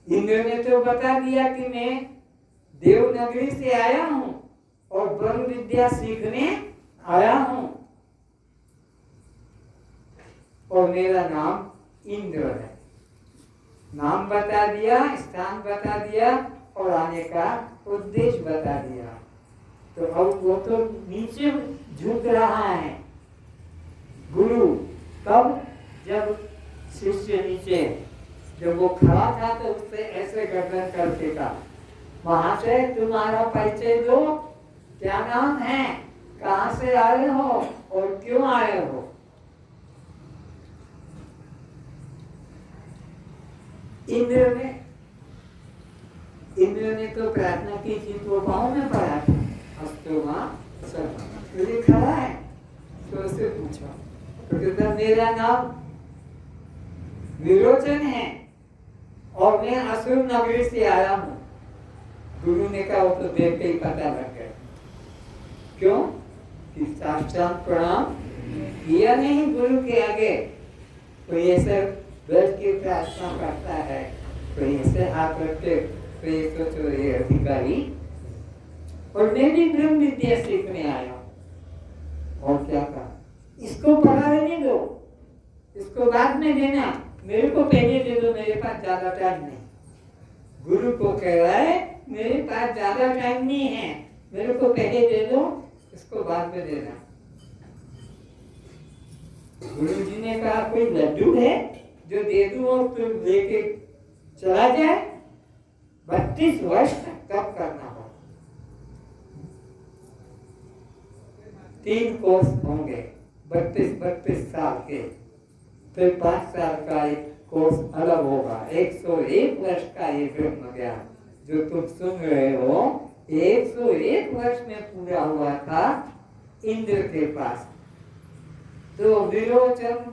इंद्र ने तो बता दिया कि मैं देवनगरी से आया हूं और ब्रह्म विद्या सीखने आया हूं और मेरा नाम इंद्र है। नाम बता दिया, स्थान बता दिया और आने का उद्देश्य बता दिया। तो अब वो तो नीचे झुक रहा है गुरु, कब? जब शिष्य नीचे, जब वो खड़ा था तो उससे ऐसे गर्दन करके था, वहां से तुम्हारा परिचय दो, क्या नाम है, कहां से आए हो और क्यों आए हो? इंद्र ने तो प्रार्थना की थी तो पाँव में पड़ा था, अस्तु मां सद्गमय। खड़ा है तो उससे पूछा, तो कहता मेरा नाम विरोचन है और मैं असुर नगरी से आया हूं। गुरु ने कहा वो तो देख के ही पता लग गया, क्यों कि साष्टांग प्रणाम किया नहीं गुरु के आगे। तो ये सब बैठ के प्रार्थना करता है, तो ऐसे हाथ रखते तो ये सोचो ये अधिकारी, और मैं भी ब्रह्म विद्या सीखने आया और क्या कहा, इसको पढ़ा रहने दो, इसको बाद में देना, मेरे को पहले दे दो, मेरे पास ज्यादा टाइम नहीं। गुरु को कह रहा है मेरे पास ज्यादा टाइम नहीं है, मेरे को पहले दे दो, इसको बाद में देना। गुरु जी ने कहा कोई लड्डू है जो दे दूं और तुम लेके चला जाए? 32 वर्ष तक करना हो, 3 कोर्स होंगे, 32 साल के, फिर 5 साल का एक कोर्स अलग होगा। 101 वर्ष का ये ब्रह्म ज्ञान जो तुम सुन रहे हो, 101 वर्ष में पूरा हुआ था इंद्र के पास। तो विरोचन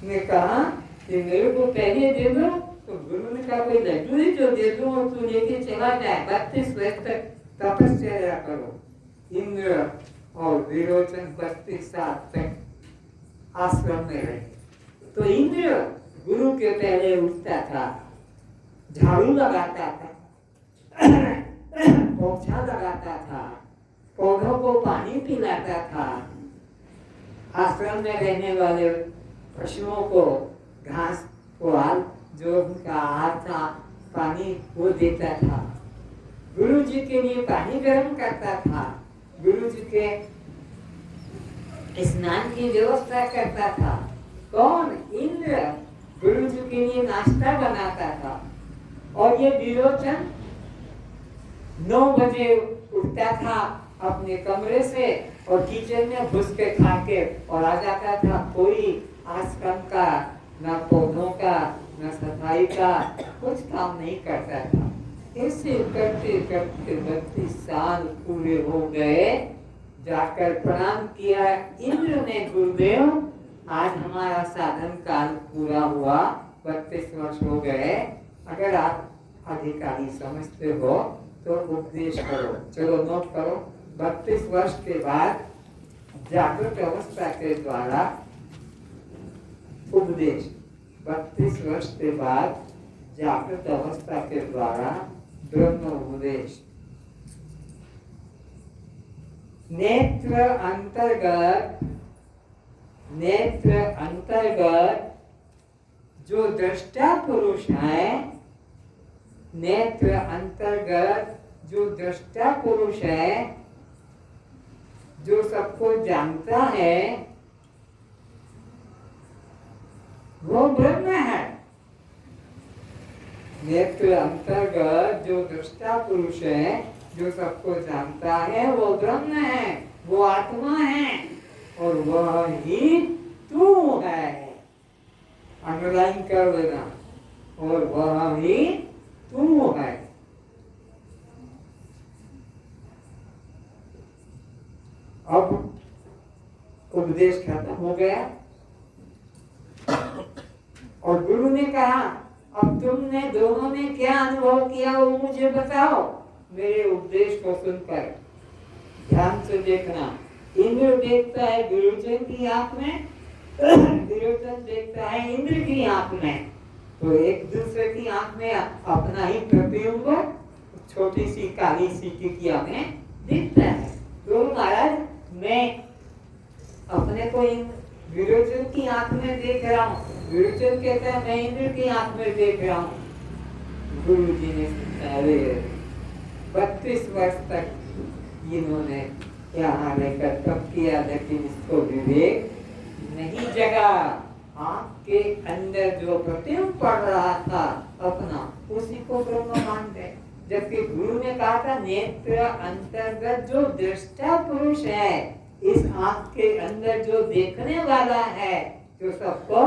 ने कहा कि मेरे को पहले दे दो, तो गुरु ने कहा कोई लड्डू ही जो दे दो और तू लेके चला जाए, 32 वर्ष तक तपस्या करो। इंद्र और विरोचन 32 साल तक आश्रम में रहे। तो इंद्र गुरु के पहले उठता था, झाड़ू लगाता था, पोछा लगाता था, पौधों को पानी पिलाता था, आश्रम में रहने वाले पशुओं को घास पुआल जो उनका आहार था, पानी वो देता था, गुरु जी के लिए पानी गर्म करता था, गुरु जी के स्नान की व्यवस्था करता था। कौन? इंद्र। गुरु जी के लिए नाश्ता बनाता था। और ये विरोचन 9 बजे उठता था अपने कमरे से और किचन में घुस के खा के और आ जाता था। कोई आश्रम का, ना पौधों का, ना सफाई का कुछ काम नहीं करता था। ऐसे करते करते 32 साल पूरे हो गए। जाकर प्रणाम किया इंद्र ने, गुरुदेव आज हमारा साधन काल पूरा हुआ, 32 वर्ष हो गए। अगर आप अधिकारी समझते हो तो उपदेश करो। चलो नोट करो, 32 वर्ष के बाद जागृत अवस्था के द्वारा उपदेश। 32 वर्ष के बाद जागृत अवस्था के द्वारा ब्रह्म उपदेश। नेत्र अंतर्गत जो दृष्टा पुरुष है, नेत्र अंतर्गत जो दृष्टा पुरुष है, जो सबको जानता है, वो ब्रह्म है। नेत्र अंतर्गत जो दृष्टा पुरुष है, जो सबको जानता है, वो ब्रह्म है, वो आत्मा है और वह ही तू है। अंडरलाइन कर देना, और वह ही तू है। अब उपदेश खत्म हो गया और गुरु ने कहा, अब तुमने दोनों ने क्या अनुभव किया वो मुझे बताओ। मेरे उपदेश को सुनकर ध्यान से देखना। इंद्र देखता है विरोचन की आंख में, विरोचन देखता है इंद्र की आंख में। तो एक दूसरे की आंख में अपना ही प्रतिबिंब छोटी सी काली सी टिकिया में दिखता है। तो महाराज मैं अपने को विरोचन की आंख में देख रहा हूँ। विरोचन कहता है मैं इंद्र की आंख में देख रहा हूँ। गुरु जी ने 32 वर्ष तक इन्होंने यहाँ रहकर तप किया, लेकिन इसको विवेक नहीं जगा। आँख के अंदर जो प्रतिबिंब पड़ रहा था अपना, उसी को ब्रह्म मान गए। जबकि गुरु ने कहा था नेत्र अंतर्गत जो दृष्टा पुरुष है, इस आँख के अंदर जो देखने वाला है, जो सबको,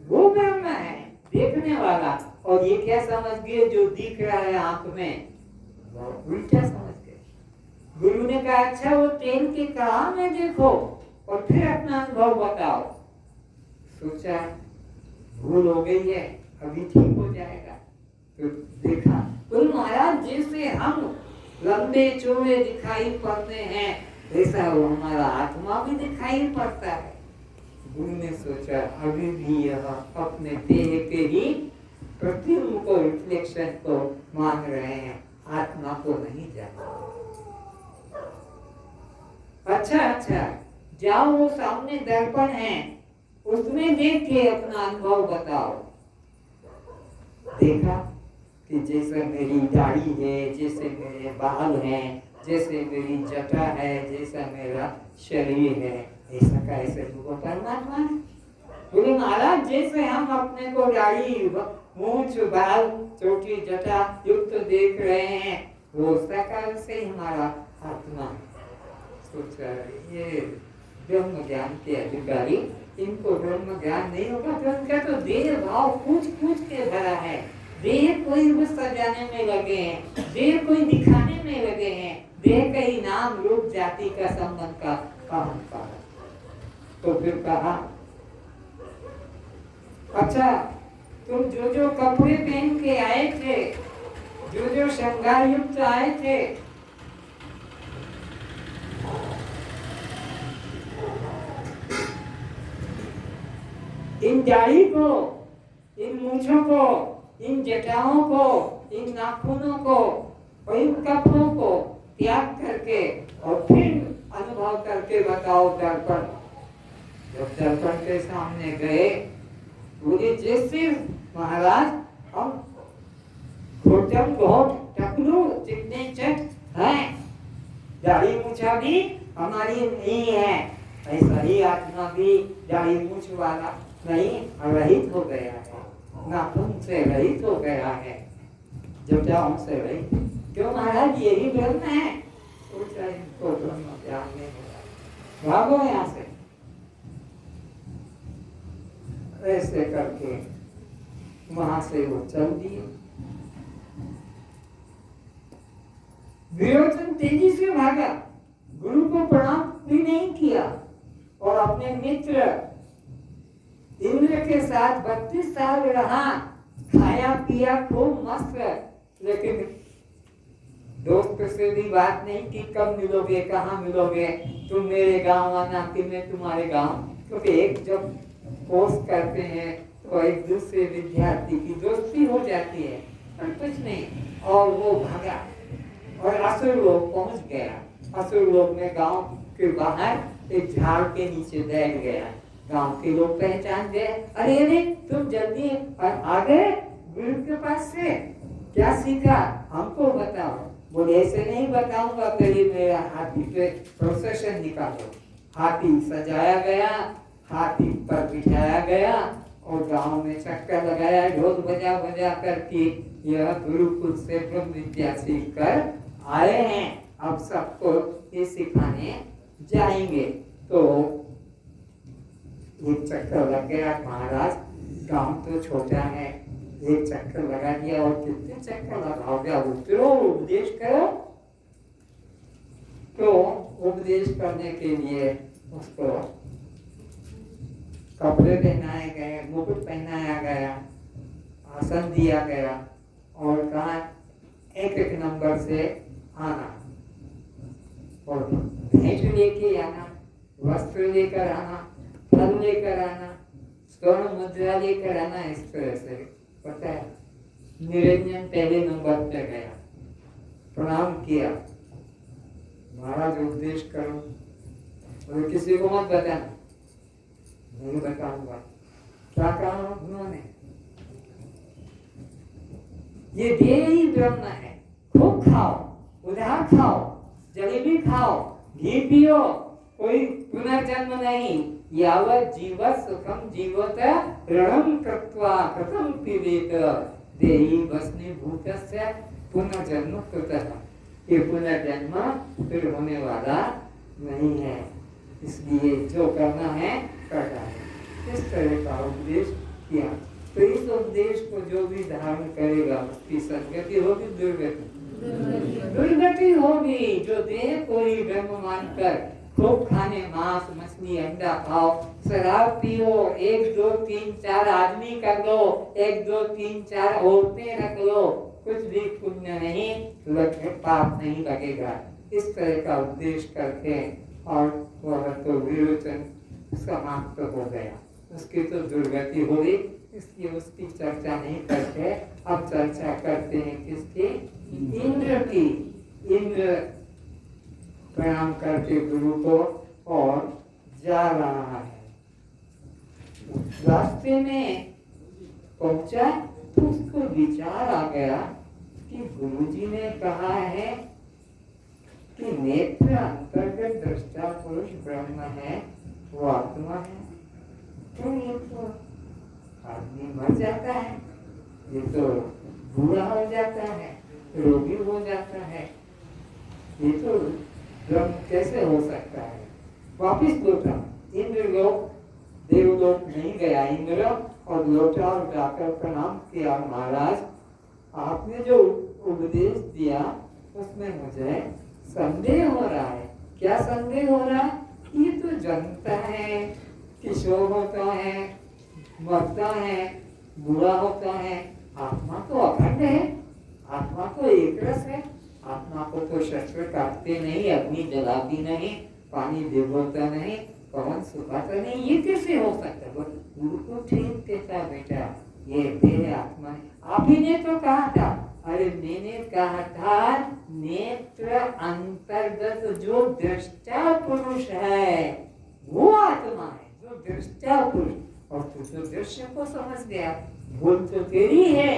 वो ब्रह्म है, देखने वाला। और ये क्या समझ गए, जो दिख रहा है आँख में उल्टा समझ गए। गुरु ने कहा अच्छा वो तेल की कड़ा में देखो और फिर अपना अनुभव बताओ। सोचा भूल हो गई है, अभी ठीक हो जाएगा। तो देखा तो महाराज जैसे हम लंबे चौड़े दिखाई पड़ते हैं, ऐसा वो हमारा आत्मा भी दिखाई पड़ता है। गुरु ने सोचा अभी भी यह अपने देह के ही प्रतिबिंब को, रिफ्लेक्शन को मान रहे हैं, आत्मा को नहीं जानते। अच्छा जाओ वो सामने दर्पण है, उसमें देख के अपना अनुभव बताओ। देखा कि जैसे मेरी दाढ़ी है, जैसे मेरे बाल हैं, जैसे मेरी जटा है, जैसा मेरा शरीर है, ऐसा का ऐसे वो परमात्मा है। बोले महाराज जैसे हम अपने को दाढ़ी, मूंछ, बाल, चोटी, जटा युक्त देख रहे हैं, वो साकार से हमारा आत्मा। सोचा ये ब्रह्म ज्ञान के अधिकारी, इनको ब्रह्म ज्ञान नहीं होगा तो उनका तो देह भाव पूछ के भरा है। देह कोई सजाने में लगे हैं, देह कोई दिखाने में लगे हैं, देह का ही नाम रूप जाति का संबंध का अहंकार। तो फिर कहा अच्छा तुम जो कपड़े पहन के आए थे, जो श्रृंगार युक्त आए थे, इन दाढ़ी को, इन मूंछों को, इन जटाओं को, इन नाखूनों को और इन कपड़ों को त्याग करके और फिर अनुभव करके बताओ दर्पण। जब दर्पण के सामने गए, बोले जैसे महाराज हम घोटम घोट टकलू जितने चट हैं, दाढ़ी मूंछा भी हमारी नहीं है, ऐसा ही आत्मा भी दाढ़ी मूछ वाला नहीं रहित हो गया है, नाखून से रहित हो गया है, जटाओं से रहित। क्यों महाराज यही ब्रह्म है? सोचा इनको ब्रह्म ज्ञान नहीं हो रहा, भागो यहाँ से। ऐसे करके वहां से वो चल दिए। विरोचन तेजी से भागा, गुरु को प्रणाम भी नहीं किया और अपने मित्र इंद्र के साथ 32 साल रहा, खाया पिया खूब मस्त, लेकिन दोस्त से भी बात नहीं कि कब मिलोगे, कहाँ मिलोगे, तुम मेरे गांव आना कि मैं तुम्हारे गांव, क्योंकि एक जब कोर्स करते हैं तो एक दूसरे विद्यार्थी की दोस्ती हो जाती है, और कुछ नहीं। और वो भागा और असुर लोग पहुंच गया। असुर लोग में गांव के बाहर एक झाड़ के नीचे बैठ गया। गांव के लोग पहचान गए, अरे अरे तुम जल्दी आ गए गुरु के पास से, क्या सीखा हमको बताओ। बोले ऐसे नहीं बताऊंगा, पहले मेरा हाथी पे प्रोसेशन निकालो। हाथी सजाया गया, हाथी पर बिठाया गया और गांव में चक्कर लगाया, ढोल बजा बजा करके यह गुरुकुल से ब्रह्म विद्या सीख कर आए हैं, अब सबको ये सिखाने जाएंगे। तो एक चक्कर लग गया, महाराज गांव तो छोटा है, एक चक्कर लगा दिया, और कितने चक्कर लगाओगे, उतरो उपदेश करो। तो उपदेश करने के लिए उसको कपड़े पहनाए गए, मुकुट पहनाया गया, आसन दिया गया और कहा एक एक नंबर से आना और भेंट लेके आना, वस्त्र लेकर आना, फल लेकर आना, स्वर्ण मुद्रा लेकर आना। इस तरह से पता है। निरंजन पहले नंबर पे गया, प्रणाम किया, महाराज उपदेश करो, और किसी को मत बताना। नहीं बताऊंगा। क्या कहा उन्होंने? ये देह ही ब्रह्म है, खूब खाओ, उधार खाओ, जलेबी खाओ, घी पियो, कोई पुनर्जन्म नहीं। यावत् जीवत् सुखम जीवत ऋणम कृत्वा कथम पिबेत देहि भस्मीभूतस्य पुनर्जन्म कृतः। ये पुनर्जन्म फिर होने वाला नहीं है, इसलिए जो करना है करना है। इस तरह का उपदेश किया। तो इस उपदेश को जो भी धारण करेगा उसकी सदगति होगी, दुर्गति दुर्गति होगी। जो देह को ही ब्रह्म मानकर खूब खाने, मांस मछली अंडा खाओ, शराब पियो, 1 2 3 4 आदमी कर लो, 1 2 3 4 औरतें रख लो, कुछ भी पुण्य नहीं लगे, पाप नहीं लगेगा। इस तरह का उपदेश करके और वह तो विरोचन समाप्त हो गया, उसकी तो दुर्गति हो गई। इसलिए उसकी चर्चा नहीं करते, अब चर्चा करते हैं किसकी? इंद्र की। इंद्र प्रणाम करके गुरु को और जा रहा है। रास्ते में पहुंचा तो उसको विचार आ गया कि गुरुजी ने कहा है कि नेत्र अंतर्गत दृष्टा पुरुष ब्रह्म है, वो आत्मा है, तो ये तो आदमी मर जाता है, ये तो बूढ़ा हो जाता है, रोगी हो जाता है, ये तो ब्रह्म कैसे हो सकता है? वापिस लौटा। इंद्र लोक देवलोक नहीं गया इंद्र, और लौटा और जाकर प्रणाम किया, महाराज आपने जो उपदेश दिया उसमें मुझे संदेह हो रहा है। क्या संदेह हो रहा है? ये तो जन्मता है, किशोर होता है, मरता है, बूढ़ा होता है, आत्मा तो अखंड है, आत्मा तो एक रस है, आत्मा को तो शस्त्र काटते नहीं, अग्नि जलाती नहीं, पानी भिगोता नहीं, पवन सुखाता नहीं, ये कैसे हो सकता है? गुरु को ठीक कहता बेटा, ये तेरे आत्मा है। आप ही ने तो कहा था। अरे मैंने कहा था नेत्र अंतर्गत जो दृष्टा पुरुष है वो आत्मा है, जो दृष्टा पुरुष, और तू तो दृश्य को समझ गया। भूल तो तेरी है,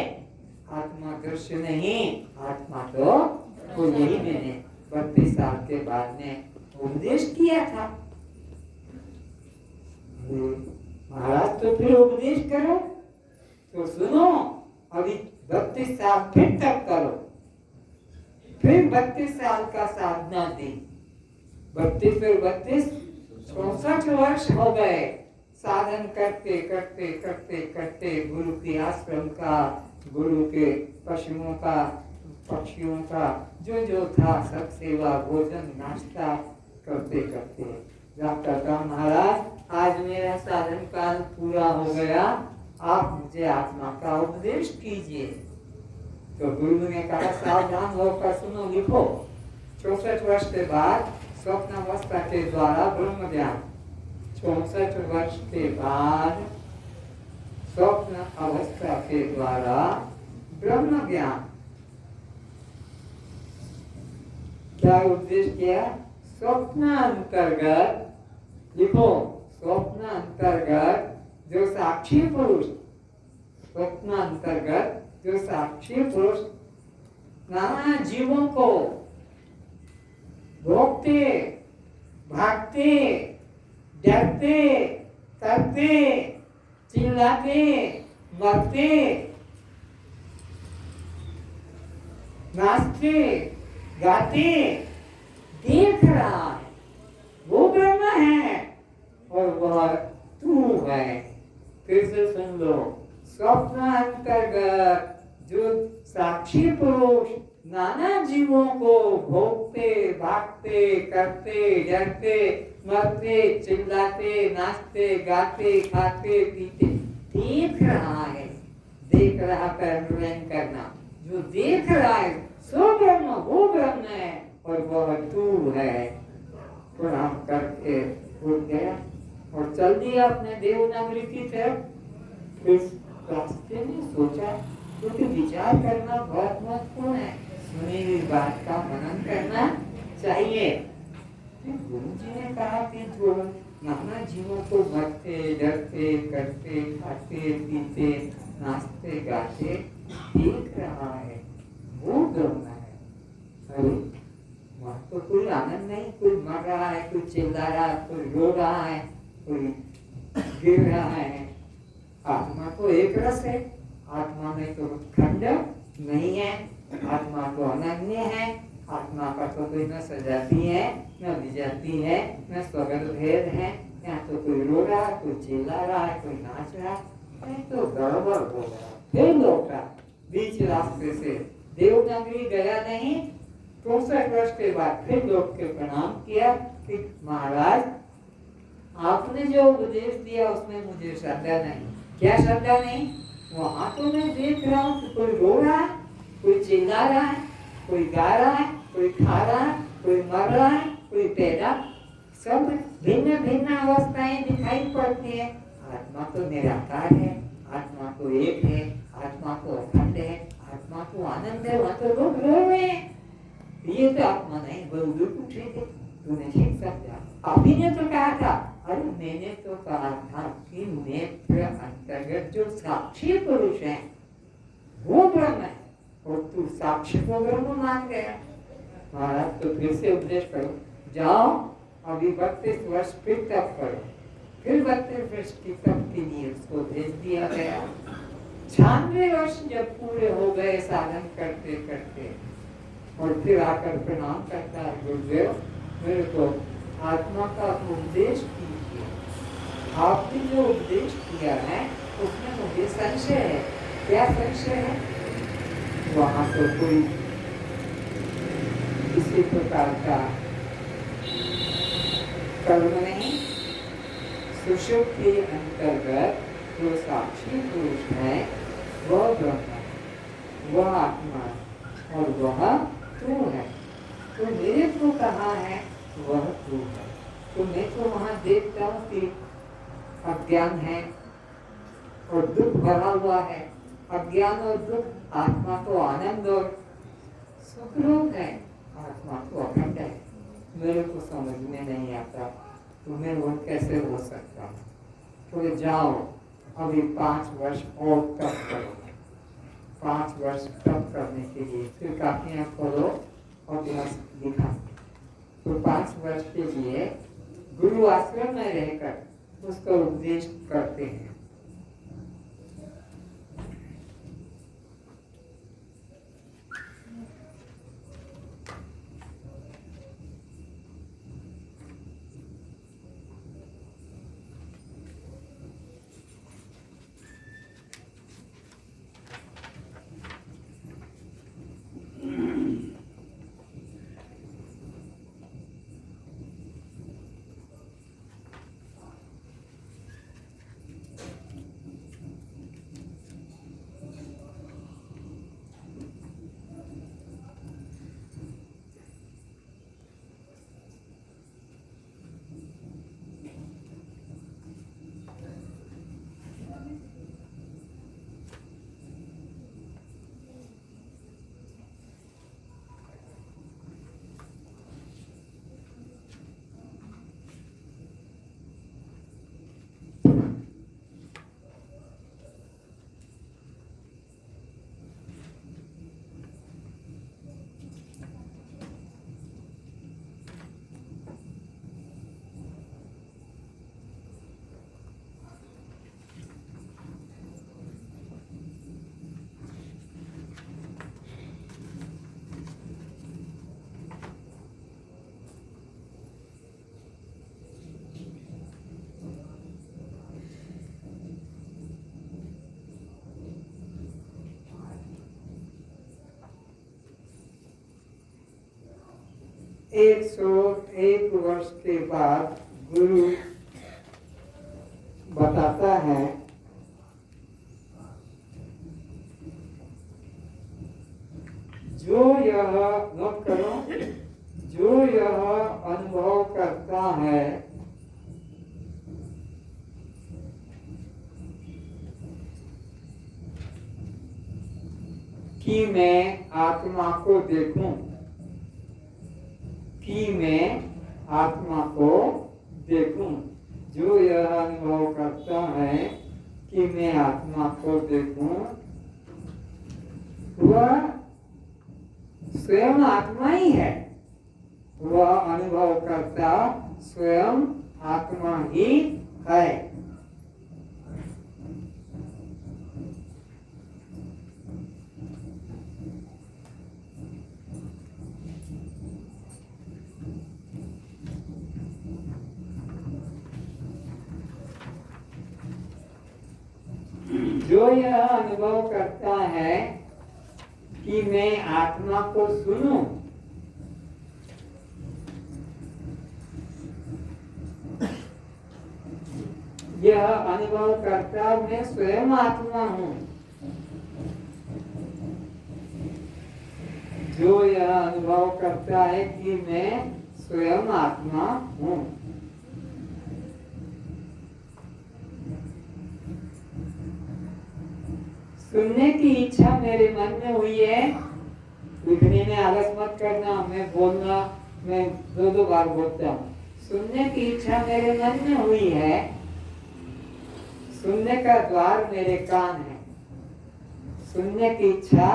आत्मा दृश्य नहीं, आत्मा तो यही मैंने 32 साल के बाद में उपदेश किया था। तो फिर उपदेश करो, तो सुनो, अभी 32 साल फिर तक करो, फिर 32 साल का साधना दी, 32 फिर 32 64 वर्ष हो गए साधन करते करते करते करते, गुरु के आश्रम का, गुरु के पशुओं का, पक्षियों का जो जो था सब सेवा भोजन नाश्ता करते करते डॉक्टर का महाराज आज मेरा साधन काल पूरा हो गया, आप मुझे आत्मा का उपदेश कीजिए। तो गुरु ने कहा सावधान होकर सुनो, लिखो 64 वर्ष के बाद स्वप्नावस्था के द्वारा ब्रह्म ज्ञान, 64 वर्ष के बाद स्वप्न अवस्था के द्वारा ब्रह्म ज्ञान। क्या उपदेश किया? स्वप्न अंतर्गत, लिखो, स्वप्न अंतर्गत जो साक्षी पुरुष, स्वप्न अंतर्गत जो साक्षी पुरुष नाना जीवों को भोगते, भागते, डरते, करते, चिल्लाते, मरते, नाचते, गाते देख रहा है, वो ब्रह्म है और वह तू है। फिर से सुन लो, स्वप्न अंतर्गत जो साक्षी पुरुष नाना जीवों को भोगते, भागते, करते, डरते, मरते, चिल्लाते, नाचते, गाते, खाते, पीते देख रहा है, देख रहा का अनुमान करना, जो देख रहा है सो ब्रह्म, वो ब्रह्म है और वह तू है। प्रणाम करके उठ गया और चल दिया अपने देवनागरी की तरफ। इस रास्ते में सोचा, क्योंकि विचार करना बहुत महत्वपूर्ण है, सुनी हुई बात का मनन करना चाहिए। गुरु जी ने कहा कि जो नाना जीवों को मरते, डरते, करते, खाते, पीते, नाचते, गाते देख रहा है, वो ब्रह्म है। अरे वहाँ तो कोई आनंद नहीं, कोई मर रहा है, कोई चिल्ला रहा है, कोई रो रहा है, कोई गिर रहा है। आत्मा तो एक रस है, आत्मा में तो खंड नहीं है, आत्मा तो अनन्य है, आत्मा का तो कोई न सजाती है, न विजाती है, न स्वगत भेद है। यहाँ तो कोई रो रहा है, कोई चिल्ला रहा है, कोई नाच रहा है, तो गड़बड़ हो गया। फिर लौटा बीच रास्ते से, देवनागरी गया नहीं, 64 वर्ष के बाद फिर लौट के प्रणाम किया कि महाराज आपने जो उपदेश दिया उसमें मुझे श्रद्धा नहीं। क्या श्रद्धा नहीं? वहां तो मैं देख रहा हूँ कि कोई रो रहा है, कोई चिल्ला रहा है, कोई गा रहा है, कोई खा रहा है, कोई मर रहा है, कोई पैदा, सब भिन्न भिन्न अवस्थाएं दिखाई पड़ती है। आत्मा तो निराकार है, आत्मा तो एक है, आत्मा तो अखंड है, आत्मा तो आनंद है। वहां तो लोग रो रहे हैं, ये तो आत्मा नहीं, बलूर उठे थे, तूने ठीक समझा। अभी ने तो कहा था, अरे मैंने तो कहा था कि नेत्र अंतर्गत जो साक्षी पुरुष है वो ब्रह्म है, और तू साक्षी को ब्रह्म मान गया। महाराज तो फिर से उपदेश करो, जाओ अभी 32 वर्ष फिर तप करो। फिर 32 वर्ष की तप के लिए उसको भेज दिया गया। 96 वर्ष जब पूरे हो गए साधन करते करते, और फिर आकर प्रणाम करता है, गुरुदेव मेरे को आत्मा का उपदेश कीजिए। आपने जो उपदेश किया है उसमें मुझे संशय है। क्या संशय है? वहाँ तो कोई किसी प्रकार का कर्म नहीं, सुषुप्ति के अंतर्गत जो साक्षी पुरुष है वह ब्रह्म है, वह आत्मा और वह तू है। तो मेरे को कहाँ है वह तू है। तो मैं तो वहाँ देखता हूँ कि अज्ञान है और दुख भरा हुआ है। अज्ञान और दुख, आत्मा तो आनंद और सुख रूप है, आत्मा तो अखंड है। मेरे को समझ में नहीं आता, तुम्हें वो कैसे हो सकता। तो जाओ अभी 5 वर्ष और तप करो। 5 वर्ष तप करने के लिए फिर काफियाँ खोलो और लिखा। तो 5 वर्ष के लिए गुरु आश्रम में रहकर उसका उपदेश करते हैं। 101 वर्ष के बाद गुरु बताता है जो यह नोट करो, जो यह अनुभव करता है कि मैं आत्मा को देखूं, कि मैं आत्मा को देखूं, जो यह अनुभव करता है कि मैं आत्मा को देखूं, वह स्वयं आत्मा ही है। वह अनुभव करता स्वयं आत्मा ही है। जो यह अनुभव करता है कि मैं आत्मा को सुनूं, यह अनुभव करता मैं स्वयं आत्मा हूं। जो यह अनुभव करता है कि मैं स्वयं आत्मा हूं। सुनने की इच्छा मेरे मन में हुई है। लिखने में आलस मत करना, मैं दो बार बोलता हूँ। सुनने की इच्छा मेरे मन में हुई है। सुनने का द्वार मेरे कान है। सुनने की इच्छा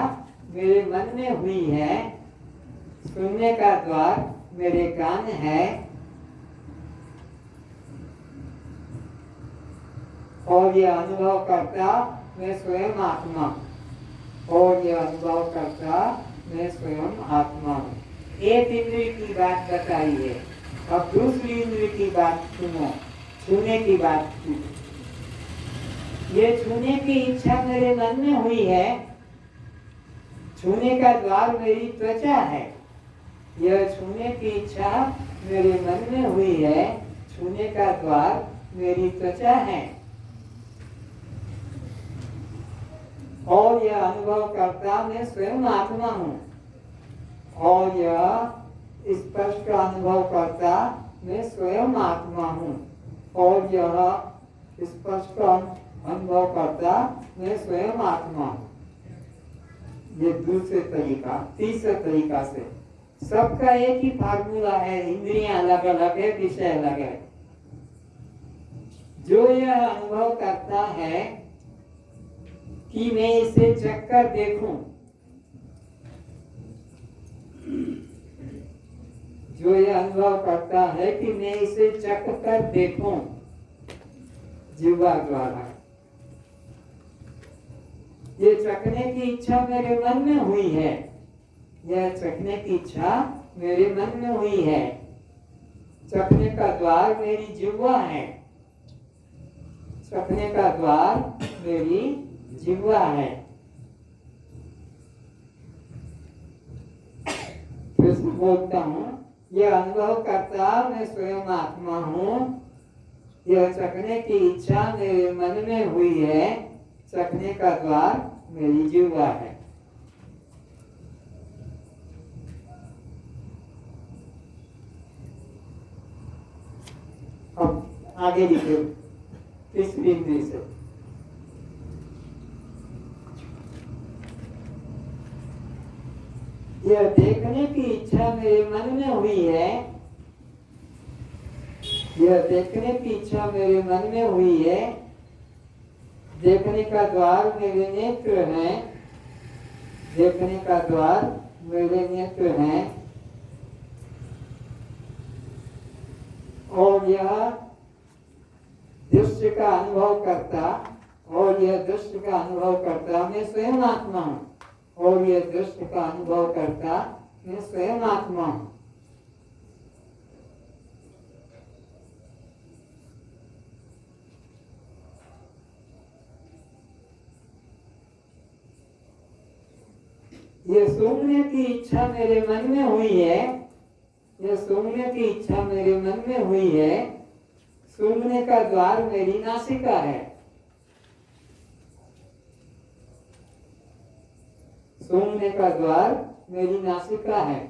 मेरे मन में हुई है। सुनने का द्वार मेरे कान है। और यह अनुभव करता मैं स्वयं आत्मा, और यह अनुभव करता मैं स्वयं आत्मा हूँ। एक इंद्रिय की बात बताई है, अब दूसरी इंद्रिय की बात सुनो, छूने की बात सुनो। ये छूने की इच्छा मेरे मन में हुई है। छूने का द्वार मेरी त्वचा है। यह छूने की इच्छा मेरे मन में हुई है। छूने का द्वार मेरी त्वचा है। और यह अनुभव करता मैं स्वयं आत्मा हूँ। और यह स्पर्श का अनुभव करता मैं स्वयं आत्मा हूँ। और यह स्पर्श का अनुभव करता मैं स्वयं आत्मा हूँ। ये दूसरे तरीका। तीसरे तरीका से सबका एक ही फार्मूला है, इंद्रियां अलग अलग है, विषय अलग है। जो यह अनुभव करता है कि मैं इसे चखकर देखूं, जो यह अनुभव करता है कि मैं इसे चखकर देखूं जिह्वा द्वारा, ये चखने की इच्छा मेरे मन में हुई है। यह चखने की इच्छा मेरे मन में हुई है। चखने का द्वार मेरी जिह्वा है। चखने का द्वार मेरी जिह्वा है। फिर से बोलता हूँ, यह अनुभव करता मैं स्वयं आत्मा हूँ। यह चखने की इच्छा मेरे मन में हुई है। चखने का द्वार मेरी जिह्वा है। अब आगे लिखो तीसरी इंद्रिय से। यह देखने की इच्छा मेरे मन में हुई है। यह देखने की इच्छा मेरे मन में हुई है। देखने का द्वार मेरे नेत्र हैं। देखने का द्वार मेरे नेत्र हैं। और यह दृश्य का अनुभव करता, और यह दृश्य का अनुभव करता मैं स्वयं आत्मा हूँ। और यह दृश्य का अनुभव करता मैं स्वयं आत्मा हूँ। ये सुनने की इच्छा मेरे मन में हुई है। यह सूंघने की इच्छा मेरे मन में हुई है। सूंघने का द्वार मेरी नासिका है। सूंघने का द्वार मेरी नासिका है।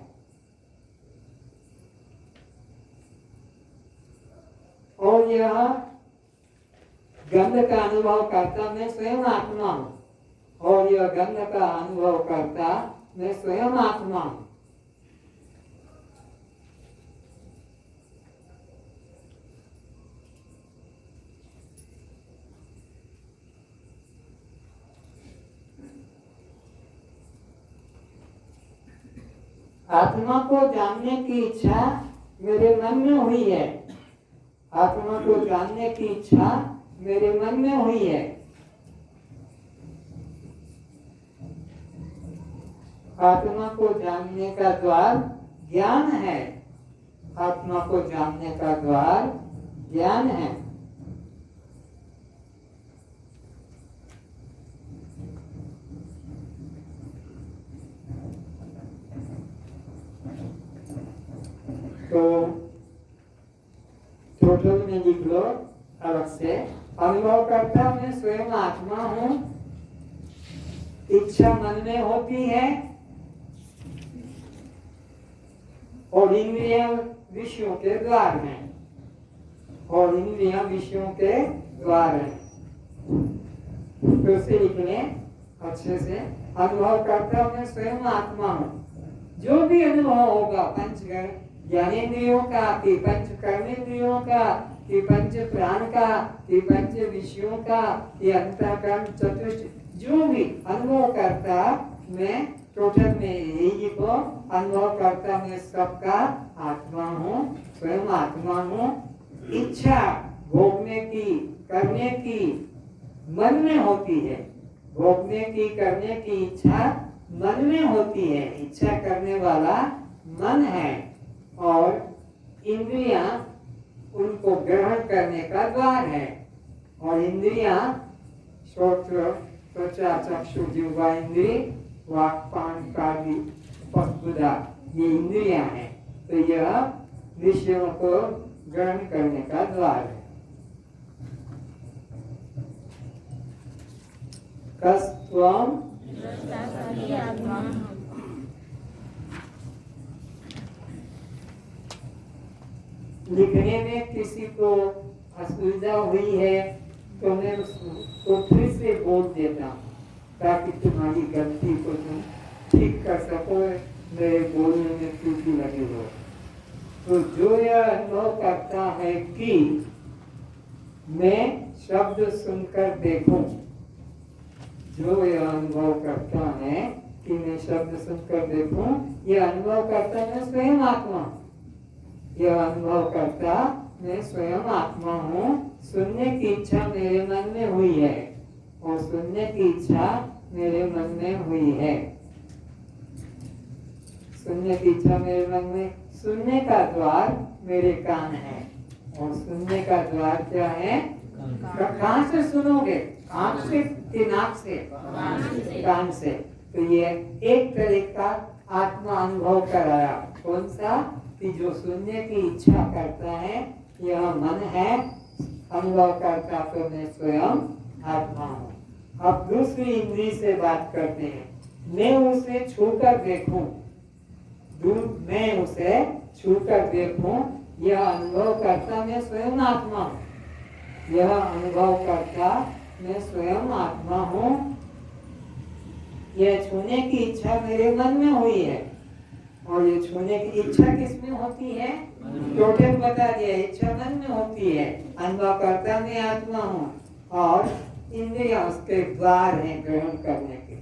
और यह गंध का अनुभव करता मैं स्वयं आत्मा हूं। और यह गंध का अनुभव करता मैं स्वयं आत्मा हूं। आत्मा को जानने की इच्छा मेरे मन में हुई है। आत्मा को जानने की इच्छा मेरे मन में हुई है। आत्मा को जानने का द्वार ज्ञान है। आत्मा को जानने का द्वार ज्ञान है। तो टोटल में लिख लो अलग से। अनुभव करता मैं स्वयं आत्मा हूं। इच्छा मन में होती है और इंद्रियां विषयों के द्वार हैं। और इंद्रियां विषयों के द्वार हैं। तो उसे लिख लें अच्छे से। अनुभव करता मैं स्वयं आत्मा हूं। जो भी अनुभव होगा पंच ज्ञानेन्द्रियों का कि पंच कर्मेंद्रियों का कि पंच प्राण का कि पंच विषयों का कि अंतःकरण चतुष्ट जो भी अनुभव करता मैं टोटल में यही लिखो। अनुभव करता मैं सबका आत्मा हूँ। स्वयं आत्मा हूँ। इच्छा भोगने की करने की मन में होती है। भोगने की करने की इच्छा मन में होती है। इच्छा करने वाला मन है और इंद्रियां उनको ग्रहण करने का द्वार है। और इंद्रियां श्रोत्र त्वचा चक्षु जिह्वा इंद्रिय वाक् पान कादि पस्पुदा ये इंद्रियां हैं। तो यह विषयों को ग्रहण करने का द्वार है। कस्त्वम लिखने में किसी को असुविधा हुई है तो मैं उसको फिर से बोल देता हूँ ताकि तुम्हारी गलती को तुम ठीक कर सको। मेरे बोलने में त्रुटि लगी हो तो जो यह अनुभव करता है कि मैं शब्द सुनकर देखूं। जो यह अनुभव करता है कि मैं शब्द सुनकर देखूं, यह अनुभव करता मैं स्वयं आत्मा। यह अनुभव करता मैं स्वयं आत्मा हूँ। सुनने की इच्छा मेरे मन में हुई है और सुनने की इच्छा मेरे मन में हुई है। सुनने की इच्छा मेरे मन में। सुनने का द्वार मेरे कान है। और सुनने का द्वार क्या है? कहाँ से सुनोगे? आँख से कि नाक से? कान से। तो ये एक तरह का आत्मा अनुभव कराया। कौन सा? कि जो सुनने की इच्छा करता है यह मन है। अनुभव करता तो मैं स्वयं आत्मा हूँ। अब दूसरी इंद्री से बात करते हैं। मैं उसे छूकर देखूं। मैं उसे छूकर देखूं। यह अनुभव करता मैं स्वयं आत्मा हूँ। यह अनुभव करता मैं स्वयं आत्मा हूँ। यह छूने की इच्छा मेरे मन में हुई है। और ये छूने की इच्छा किसमें होती है? टोटल बता दिया। इच्छा मन में होती है। अनुभव करता मैं आत्मा हूँ और इंद्रियां उसके द्वार हैं ग्रहण करने के।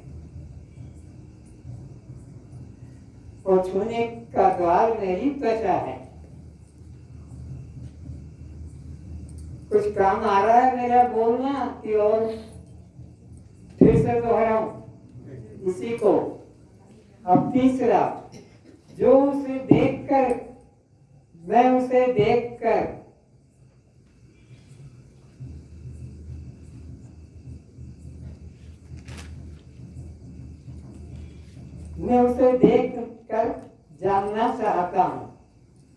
और छूने का द्वार मेरी त्वचा है। कुछ काम आ रहा है मेरा बोलना कि और फिर से दोहराऊं इसी को। अब तीसरा, जो उसे देखकर मैं उसे देखकर मैं उसे देख कर जानना चाहता हूँ।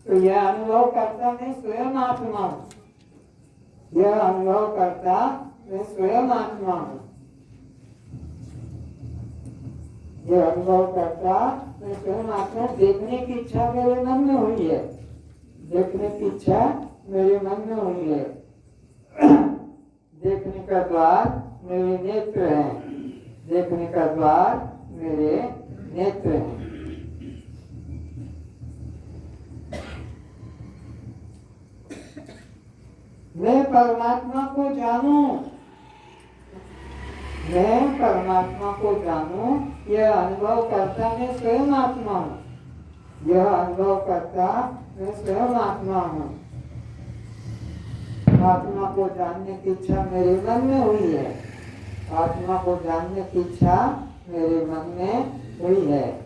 तो यह अनुभव करता मैं स्वयं आत्मा हूँ, यह अनुभव करता मैं स्वयं आत्मा हूँ, यह अनुभव करता मैं स्वयं आत्मा। देखने की इच्छा मेरे मन में हुई है, देखने की इच्छा मेरे मन में हुई है। देखने का द्वार मेरे नेत्र हैं, देखने का द्वार मेरे नेत्र हैं। मैं परमात्मा को जानूं, मैं परमात्मा को जानूं, यह अनुभव करता मैं स्वयं आत्मा हूँ, यह अनुभव करता मैं स्वयं आत्मा हूँ। आत्मा को जानने की इच्छा मेरे मन में हुई है, आत्मा को जानने की इच्छा मेरे मन में हुई है।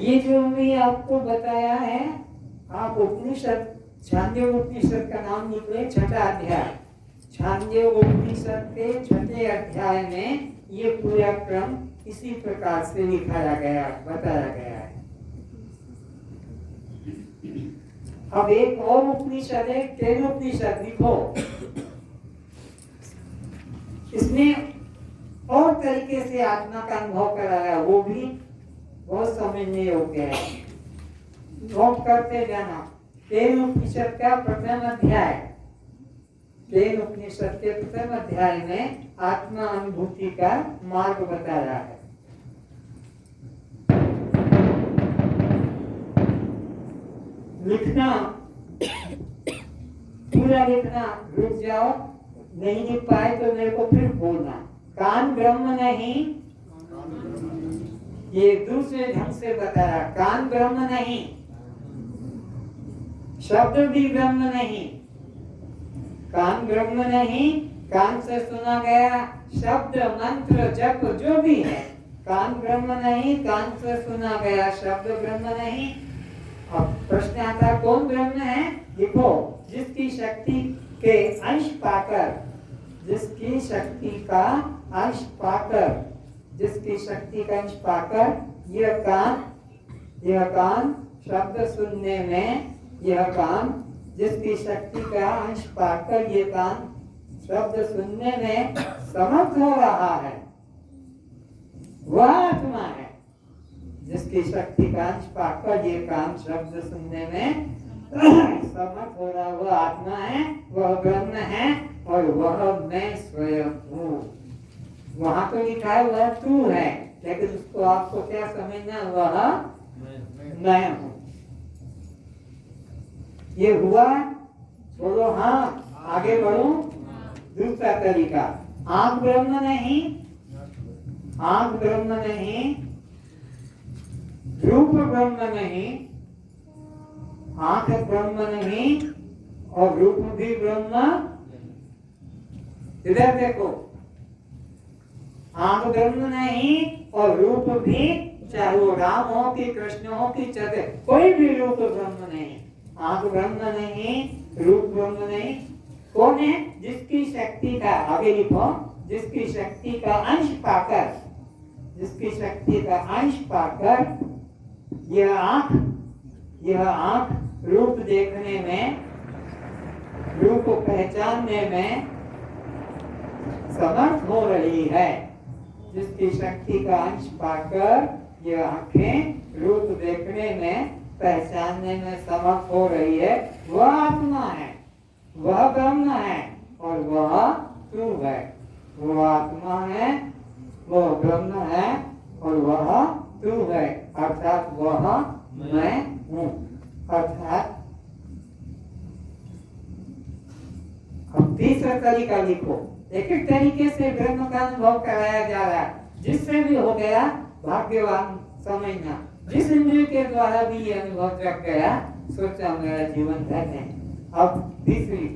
ये जो मैं आपको बताया है, आप उपनिषद, छांदोग्य उपनिषद का नाम निकले, छठा अध्याय, छांदोग्य उपनिषद के छठे अध्याय में ये पूरा क्रम इसी प्रकार से लिखाया गया, बताया गया है। अब एक और उपनिषद है, केनोपनिषद, लिखो, इसमें और तरीके से आत्मा का अनुभव कराया, वो भी बहुत समझने योग्य है, नोट करते जाना। केन उपनिषद का प्रथम अध्याय, केन उपनिषद के प्रथम अध्याय में आत्मा अनुभूति का मार्ग बताया है। लिखना, पूरा लिखना, रुक जाओ, नहीं लिख पाए तो मेरे को फिर बोलना। कान ब्रह्म नहीं, ये दूसरे ढंग से बताया, कान ब्रह्म नहीं, शब्द भी ब्रह्म नहीं, कान ब्रह्म नहीं, कान से सुना गया शब्द, मंत्र, जप जो भी है, कान ब्रह्म नहीं, कान से सुना गया शब्द ब्रह्म नहीं। अब प्रश्न आता, कौन ब्रह्म है? लिखो, जिसकी शक्ति के अंश पाकर, जिसकी शक्ति का अंश पाकर, जिसकी शक्ति का अंश पाकर यह कान शब्द सुनने में, यह कान जिसकी शक्ति का अंश पाकर ये कान शब्द सुनने में समर्थ हो रहा है, वह आत्मा है। जिसकी शक्ति का अंश पाकर ये कान शब्द सुनने में समर्थ हो रहा, वह आत्मा है, वह ब्रह्म है, और वह मैं स्वयं हूँ। वहां तो लिखा है वह तू है, लेकिन उसको आपको क्या समझना, वह मैं हूँ। ये हुआ, बोलो हाँ, आगे बढ़ूं। दूसरा तरीका, आंख ब्रह्म नहीं, आंख ब्रह्म नहीं, रूप ब्रह्म नहीं, आंख ब्रह्म नहीं और रूप भी ब्रह्म। इधर देखो, आंख ब्रह्म नहीं और रूप भी, चाहे वो राम हो कि कृष्ण हो कि चंद्र, कोई भी रूप ब्रह्म नहीं, आंख ब्रह्म नहीं, रूप ब्रह्म नहीं। कौन है? जिसकी शक्ति का, आगे लिखो, जिसकी शक्ति का अंश पाकर, जिसकी शक्ति का अंश पाकर यह आंख रूप देखने में, रूप पहचानने में समर्थ हो रही है। जिसकी शक्ति का अंश पाकर यह आंखें रूप देखने में, पहचानने में समर्थ हो रही है, वह आत्मा है, वह ब्रह्म है और वह तू है। वह आत्मा है, वह ब्रह्म है और वह तू है, अर्थात वह मैं हूँ। अर्थात अब तीसरा तरीका लिखो, एक एक तरीके से ब्रह्म का अनुभव कराया जा रहा है। जिससे भी हो गया भाग्यवान समझना, जिस इंद्रिय के द्वारा भी ये अनुभव जग गया, सोचा मेरा जीवन धन्य है। अब तीसरी,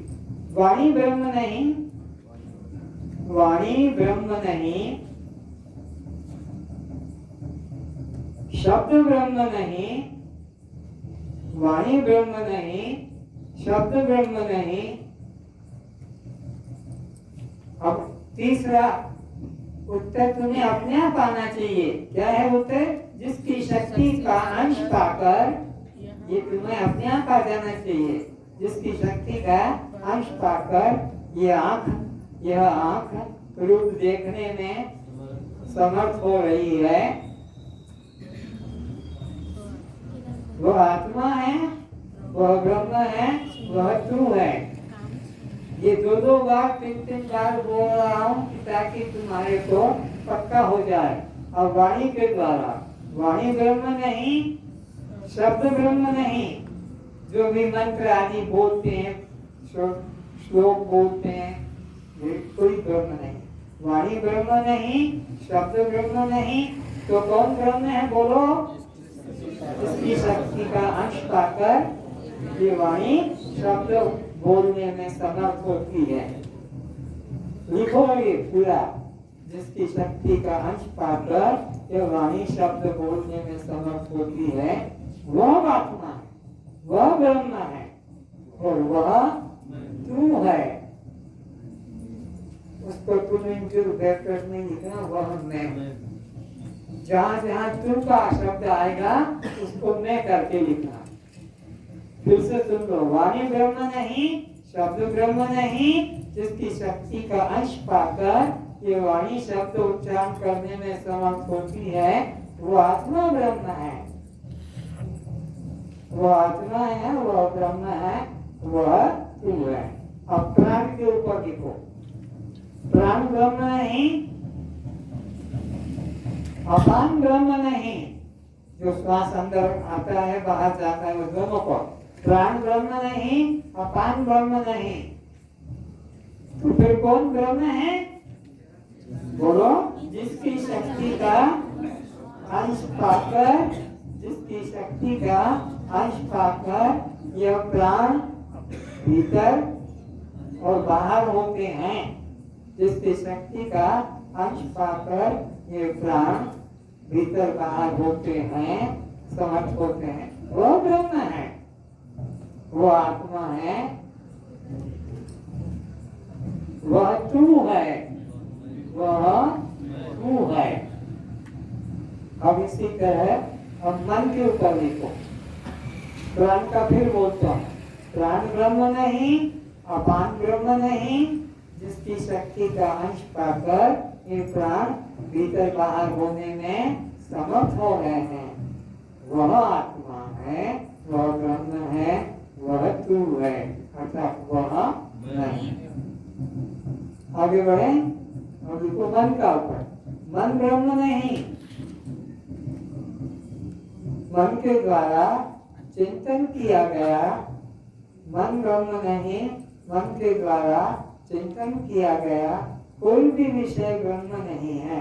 वाणी ब्रह्म नहीं, वाणी ब्रह्म नहीं, शब्द ब्रह्म नहीं, वाणी ब्रह्म नहीं, शब्द ब्रह्म नहीं। अब तीसरा उत्तर तुम्हें अपने आप आना चाहिए। क्या है उत्तर? जिसकी शक्ति का अंश पाकर, ये तुम्हें अपने आप आ जाना चाहिए। जिसकी शक्ति का अंश पाकर यह आंख रूप देखने में समर्थ हो रही है, वह आत्मा है, वह ब्रह्म है, वह तू है। ये दो बार तीन बार बोल रहा हूँ ताकि तुम्हारे को पक्का हो जाए। और वाणी के द्वारा, वाणी ब्रह्म नहीं, शब्द ब्रह्म नहीं, जो भी मंत्र आदि बोलते हैं, श्लोक बोलते हैं, ये कोई ब्रह्म नहीं। वाणी ब्रह्म नहीं, शब्द ब्रह्म नहीं, तो कौन ब्रह्म है? बोलो। इसकी शक्ति का अंश पाकर ये वाणी शब्द बोलने में समर्थ होती है। लिखो ये पूरा, जिसकी शक्ति का अंश पाकर यह वाणी शब्द बोलने में समर्थ होती है, वह आत्मा है, वह ब्रह्म है, और वह तू है। उसको तुमने जो ब्रैकेट में लिखना, वह मैं। जहाँ जहाँ तू का शब्द आएगा उसको मैं करके लिखना। फिर से सुन लो। वाणी ब्रह्म नहीं, शब्द ब्रह्म नहीं, जिसकी शक्ति का अंश पाकर ये वाणी शब्द उच्चारण करने में समर्थ होती है, वो आत्मा ब्रह्म है। वो आत्मा है, वह ब्रह्म है, वह तू है। अब प्राण के ऊपर देखो। प्राण ब्रह्म नहीं, अपान ब्रह्म नहीं, जो श्वास अंदर आता है बाहर जाता है, वो दोनों को। प्राण ब्रह्म नहीं, अपान ब्रह्म नहीं, तो फिर कौन ब्रह्म है? बोलो। जिसकी शक्ति का अंश पाकर, जिसकी शक्ति का अंश पाकर यह प्राण भीतर और बाहर होते हैं, जिसकी शक्ति का अंश पाकर ये प्राण भीतर बाहर होते हैं, समर्थ होते हैं, वह ब्रह्म है, वो आत्मा है, वह तू है, वह तू है। अब इसी तरह अब मन के ऊपर देखो। प्राण का फिर बोलता हूँ। प्राण ब्रह्म नहीं, अपान ब्रह्म नहीं, जिसकी शक्ति का अंश पाकर ये प्राण भीतर बाहर होने में समर्थ हो रहे हैं, वह आत्मा है, वह ब्रह्म है, वह तू है, अर्थात वह नहीं। आगे बढ़े। और देखो मन का ऊपर। मन ब्रह्म नहीं, मन के द्वारा चिंतन किया गया, मन ब्रह्म नहीं, मन के द्वारा चिंतन किया गया कोई भी विषय ब्रह्म नहीं है।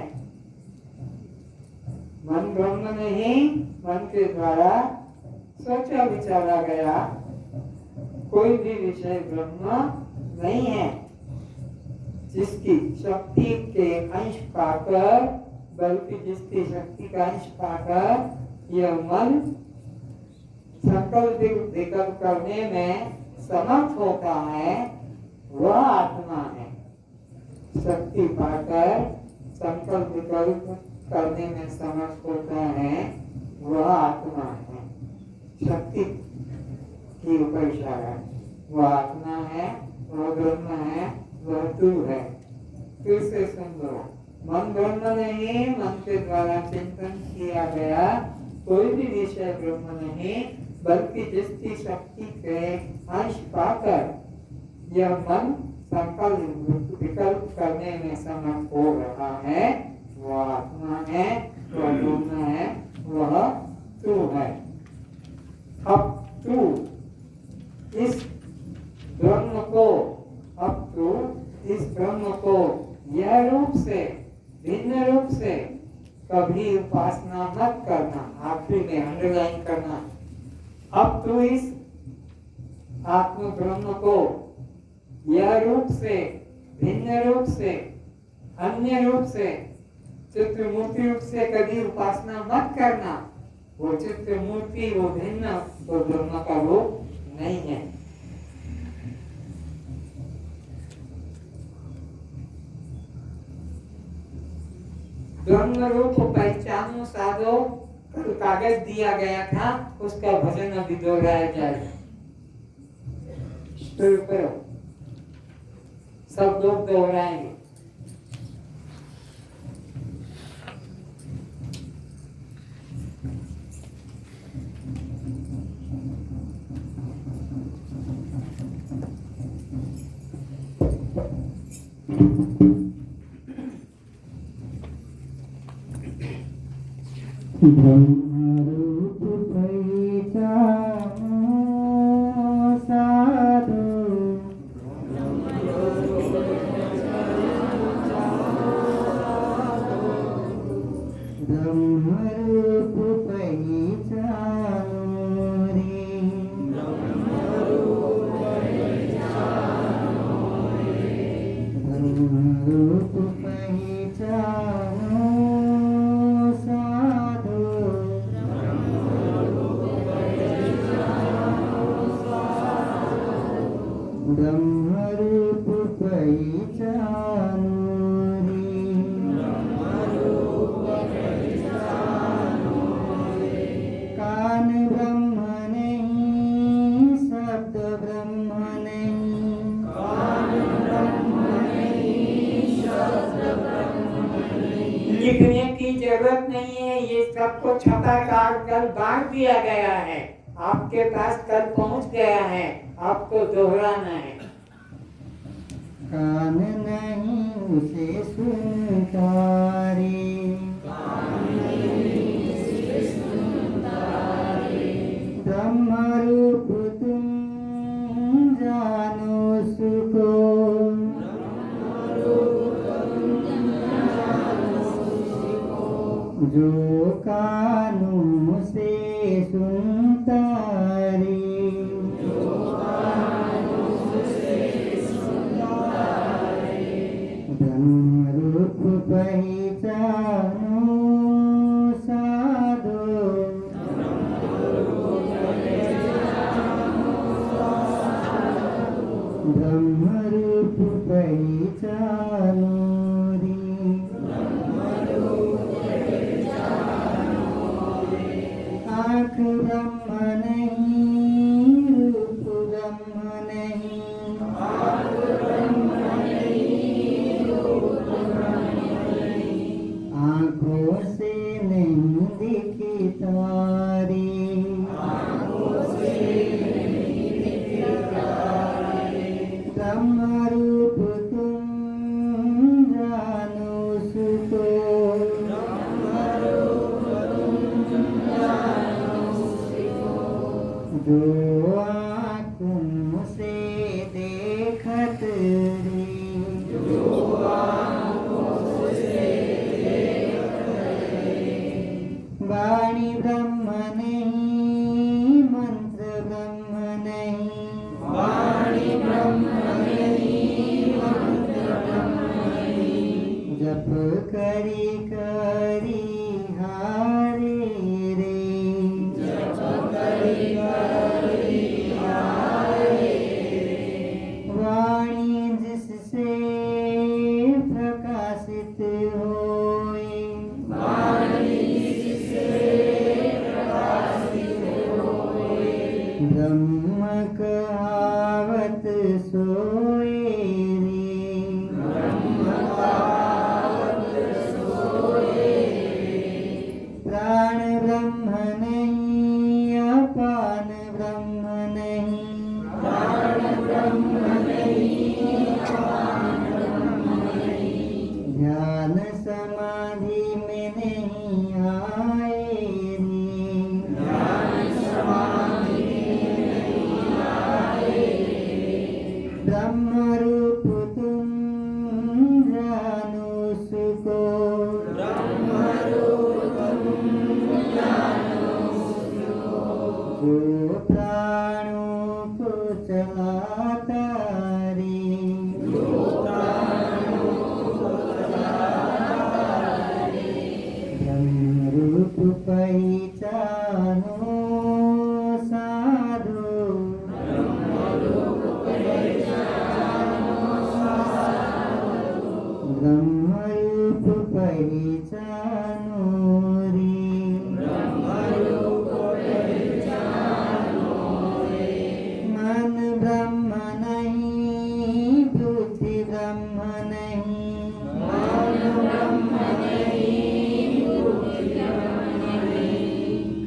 मन ब्रह्म नहीं, मन के द्वारा सोचा विचारा गया कोई भी विषय ब्रह्म नहीं है। जिसकी शक्ति के अंश पाकर, बल्कि जिसकी शक्ति का अंश पाकर यह मन संकल्प विकल्प करने में समर्थ होता है, वह आत्मा है। शक्ति पाकर संकल्प विकल्प करने में समर्थ होता है, वह आत्मा है। शक्ति की ऊपर इशारा है, वह आत्मा है, वह ब्रह्म है, वह तू है। फिर से सुन लो। मन ब्रह्म नहीं, मन के द्वारा चिंतन किया गया कोई भी विषय ब्रह्म नहीं, बल्कि जिसकी शक्ति के अंश पाकर यह मन संकल्प विकल्प करने में समर्थ हो रहा है, वह आत्मा है, वह ब्रह्म है, वह तू है। अब तू इस ब्रह्म को, अब तू इस ब्रह्म को यह रूप से, भिन्न रूप से कभी उपासना मत करना। आखिरी में अंडरलाइन करना। अब तू इस आत्म ब्रह्म को यह रूप से, भिन्न रूप से, अन्य रूप से, चित्र मूर्ति रूप से कभी उपासना मत करना। वो चित्र मूर्ति, वो भिन्न, वो ब्रह्म का रूप नहीं है। ब्रह्म रूप पहचानो साधो, कागज दिया गया था, उसका भजन अभी दोहराया जाए। शुरू करो, सब लोग दोहराएंगे।
ब्रह्मरूप पहचानो साधो, ब्रह्मरूप पहचानो रे, ब्रह्मरूप पहचानो साधो, ब्रह्मरूप पहचानो रे, कान ब्रह्म नहीं, शब्द ब्रह्म नहीं,
लिखने की जरूरत नहीं है, ये सबको छपा काट कर बांट दिया गया है, आपके पास कल पहुंच गया है, आपको दोहराना है।
कान नहीं उसे सुनता रे, ब्रह्मरूप तुम जानो सुको, जो कानों से सुनता रे, ब्रह्मरूप पहचानो साधो, ब्रह्मरूप पहचानो रे, आँख ब्रह्म नहीं, रूप ब्रह्म नहीं, आँखों से नहीं दिखता रे, ब्रह्मरूप तुम जानो सुको, जो आँखों से देखत रे, वाणी ब्रह्म नहीं, मंत्र ब्रह्म नहीं, जप करी करी हारे रे, वाणी जिससे प्रकाशित होए, ब्रह्म कहावत सोए रे, प्राण ब्रह्म नहीं, अपान ब्रह्म नहीं, ध्यान समाधि में नहीं आए रे, ब्रह्मरूप तुम जानो सुको, जो प्राणों को चलाता रे, ब्रह्मरूप पहचानो साधो, ब्रह्मरूप पहचानो रे मन ब्रह्म नहीं बुद्धि ब्रह्म नहीं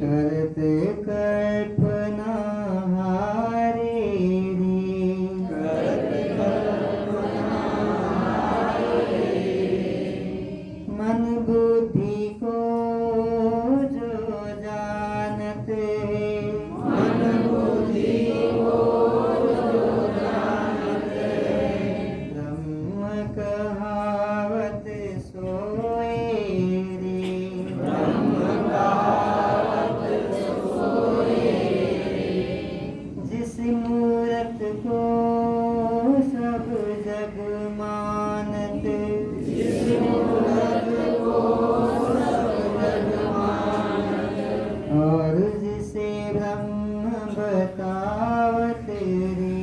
करते कल्पना हारे मन बुद्धि को जो जानते ब्रह्म कहावत सोए रे जिस मूरत को सब जग मानते और जिसे ब्रह्म बतावत रे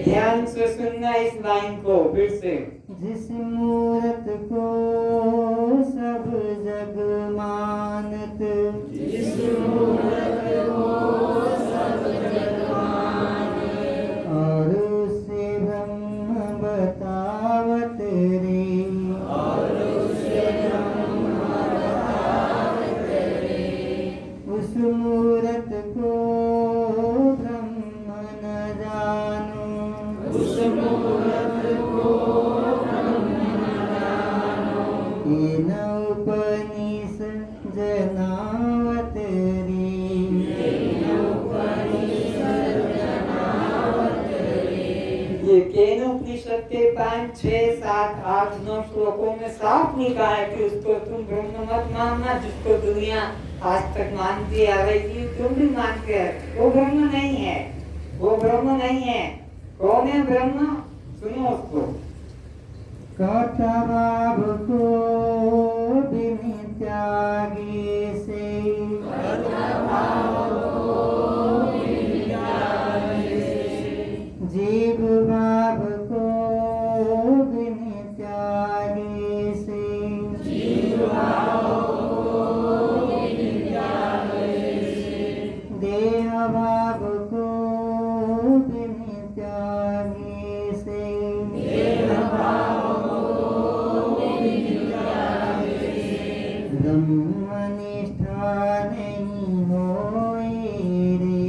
ध्यान से सुनना इस लाइन को फिर से।
जिस मूरत को सब जग मानत और उसे ब्रह्म बतावत रे उस मूरत को ब्रह्म न जानो न उपनिषद जनावत रे
ये केनोपनिषद के 5, 6, 7, 8, 9 श्लोकों में साफ लिखा है कि उसको तुम ब्रह्म मत मानना, जिसको दुनिया आज तक मानती आ रही थी तुम भी मानते हैं, वो ब्रह्म नहीं है, वो ब्रह्म नहीं है। कौन है ब्रह्म? सुनो उसको।
काटा बाब को बिन त्यागे से जीव बाब को बिन त्यागे से देह बाब को बिन त्यागे से ब्रह्मनिष्ठा नहीं होए रे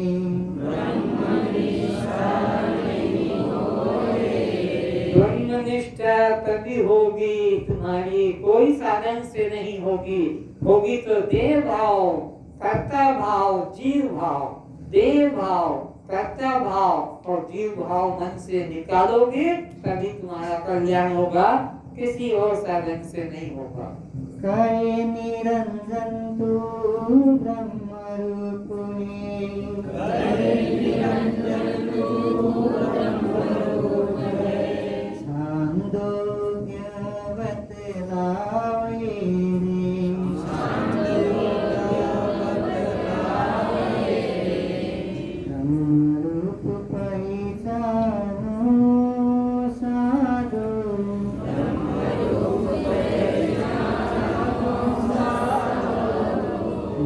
ब्रह्मनिष्ठा तभी होगी तुम्हारी, कोई साधन से नहीं होगी। होगी तो देह भाव, कर्ता भाव, जीव भाव, देह भाव, कर्ता भाव और जीव भाव मन से निकालोगे तभी तुम्हारा कल्याण होगा, किसी और साधन से नहीं होगा।
कहे निरंजन तू ब्रह्म रूप छांदोग्य बतलावे ब्रह्म रूप पहचानो साधो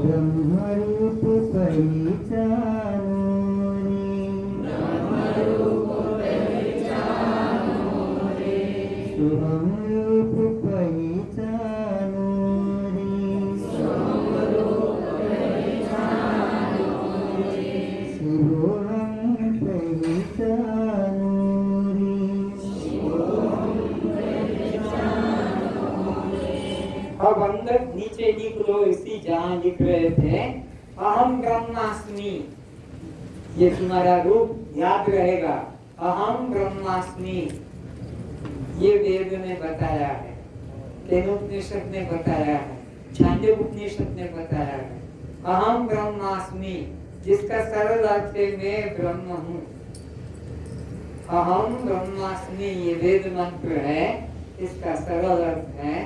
ब्रह्मरूप पहचानो रे शुभम रूप पहचानो रे शिवोहम पहचानो
अब अंदर नीचे लिख लो, इसी जहाँ लिख रहे थे अहम ब्रह्मास्मि, ये तुम्हारा रूप याद रहेगा। अहम ब्रह्मास्मि ये वेद में बताया है, केनोपनिषद ने बताया है, छांदोग्य उपनिषद ने बताया है। अहम ब्रह्मास्मि जिसका सरल अर्थ है मैं ब्रह्म हूँ। अहम ब्रह्मास्मि ये वेद मंत्र है, इसका सरल अर्थ है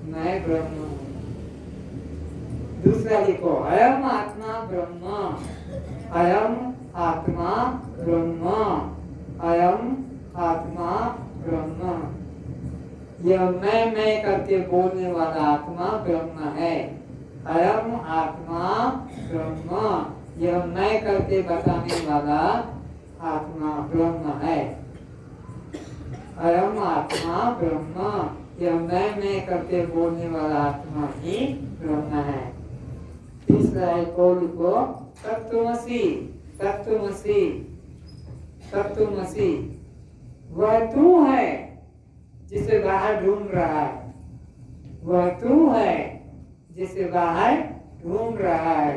मैं ब्रह्म हूँ। दूसरा लिखो अयम आत्मा ब्रह्म, अयम आत्मा ब्रह्म। अयम आत्मा ब्रह्म। यह मैं करके बोलने वाला आत्मा ब्रह्म है। अयम आत्मा ब्रह्म, यह मैं करके बताने वाला आत्मा ब्रह्म है। अयम आत्मा ब्रह्म, यह मैं करके बोलने वाला आत्मा ही ब्रह्म है। तीसरा है कौल को तत्वमसि। तत्वमसि, तत्वमसि वह तू है जिसे बाहर ढूंढ रहा है। वह तू है जिसे बाहर ढूंढ रहा है।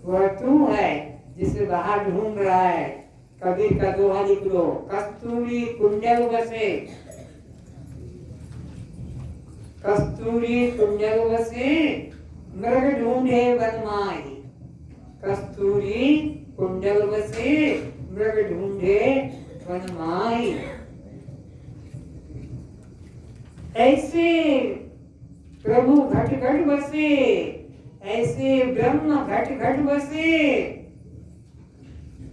वह तू है जिसे बाहर ढूंढ रहा है। कबीर का दोहा लिख लो, कस्तूरी कुंजल बसे, कस्तूरी कुंजल बसे मृग ढूंढे वनमाई। कस्तूरी कुंजल बसे मृग ढूंढे वनमाई। ऐसे प्रभु घट घट बसे, ऐसे ब्रह्म घट घट बसे।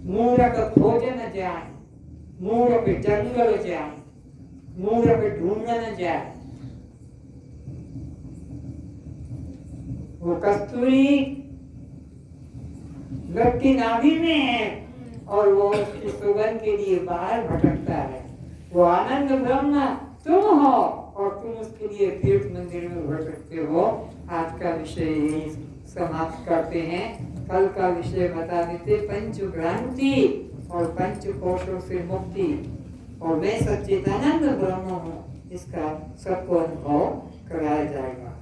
मूरख खोज न जाए, मूरख जंगल जाए, मूरख ढूंढ न जाए। वो कस्तूरी लड़की नाभि में है और वो उसकी सुगंध के लिए बाहर भटकता है। वो आनंद ब्रह्म तुम हो और तुम उसके लिए तीर्थ मंदिर में भटकते हो। आज का विषय यही समाप्त करते हैं। कल का विषय बता देते पंच भ्रांति और पंच कोशों से मुक्ति और मैं सच्चिदानंद ब्रह्म हूँ, इसका सबको अनुभव कराया जाएगा।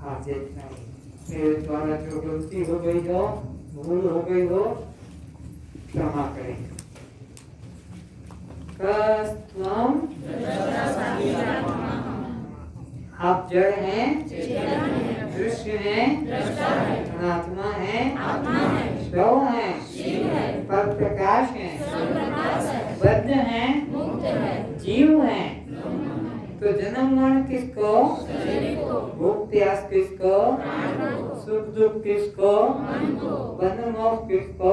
आज इतना ही। मेरे द्वारा जो गलती हो गई हो, भूल हो गई हो, क्षमा करें। आप जड़ हैं, दृश्य हैं, अनात्मा है, शव है, पर प्रकाश है, बद्ध है, जीव है। तो जन्म मरण किसको, भूख प्यास किसको, सुख दुख किसको, बंधन मोक्ष किसको,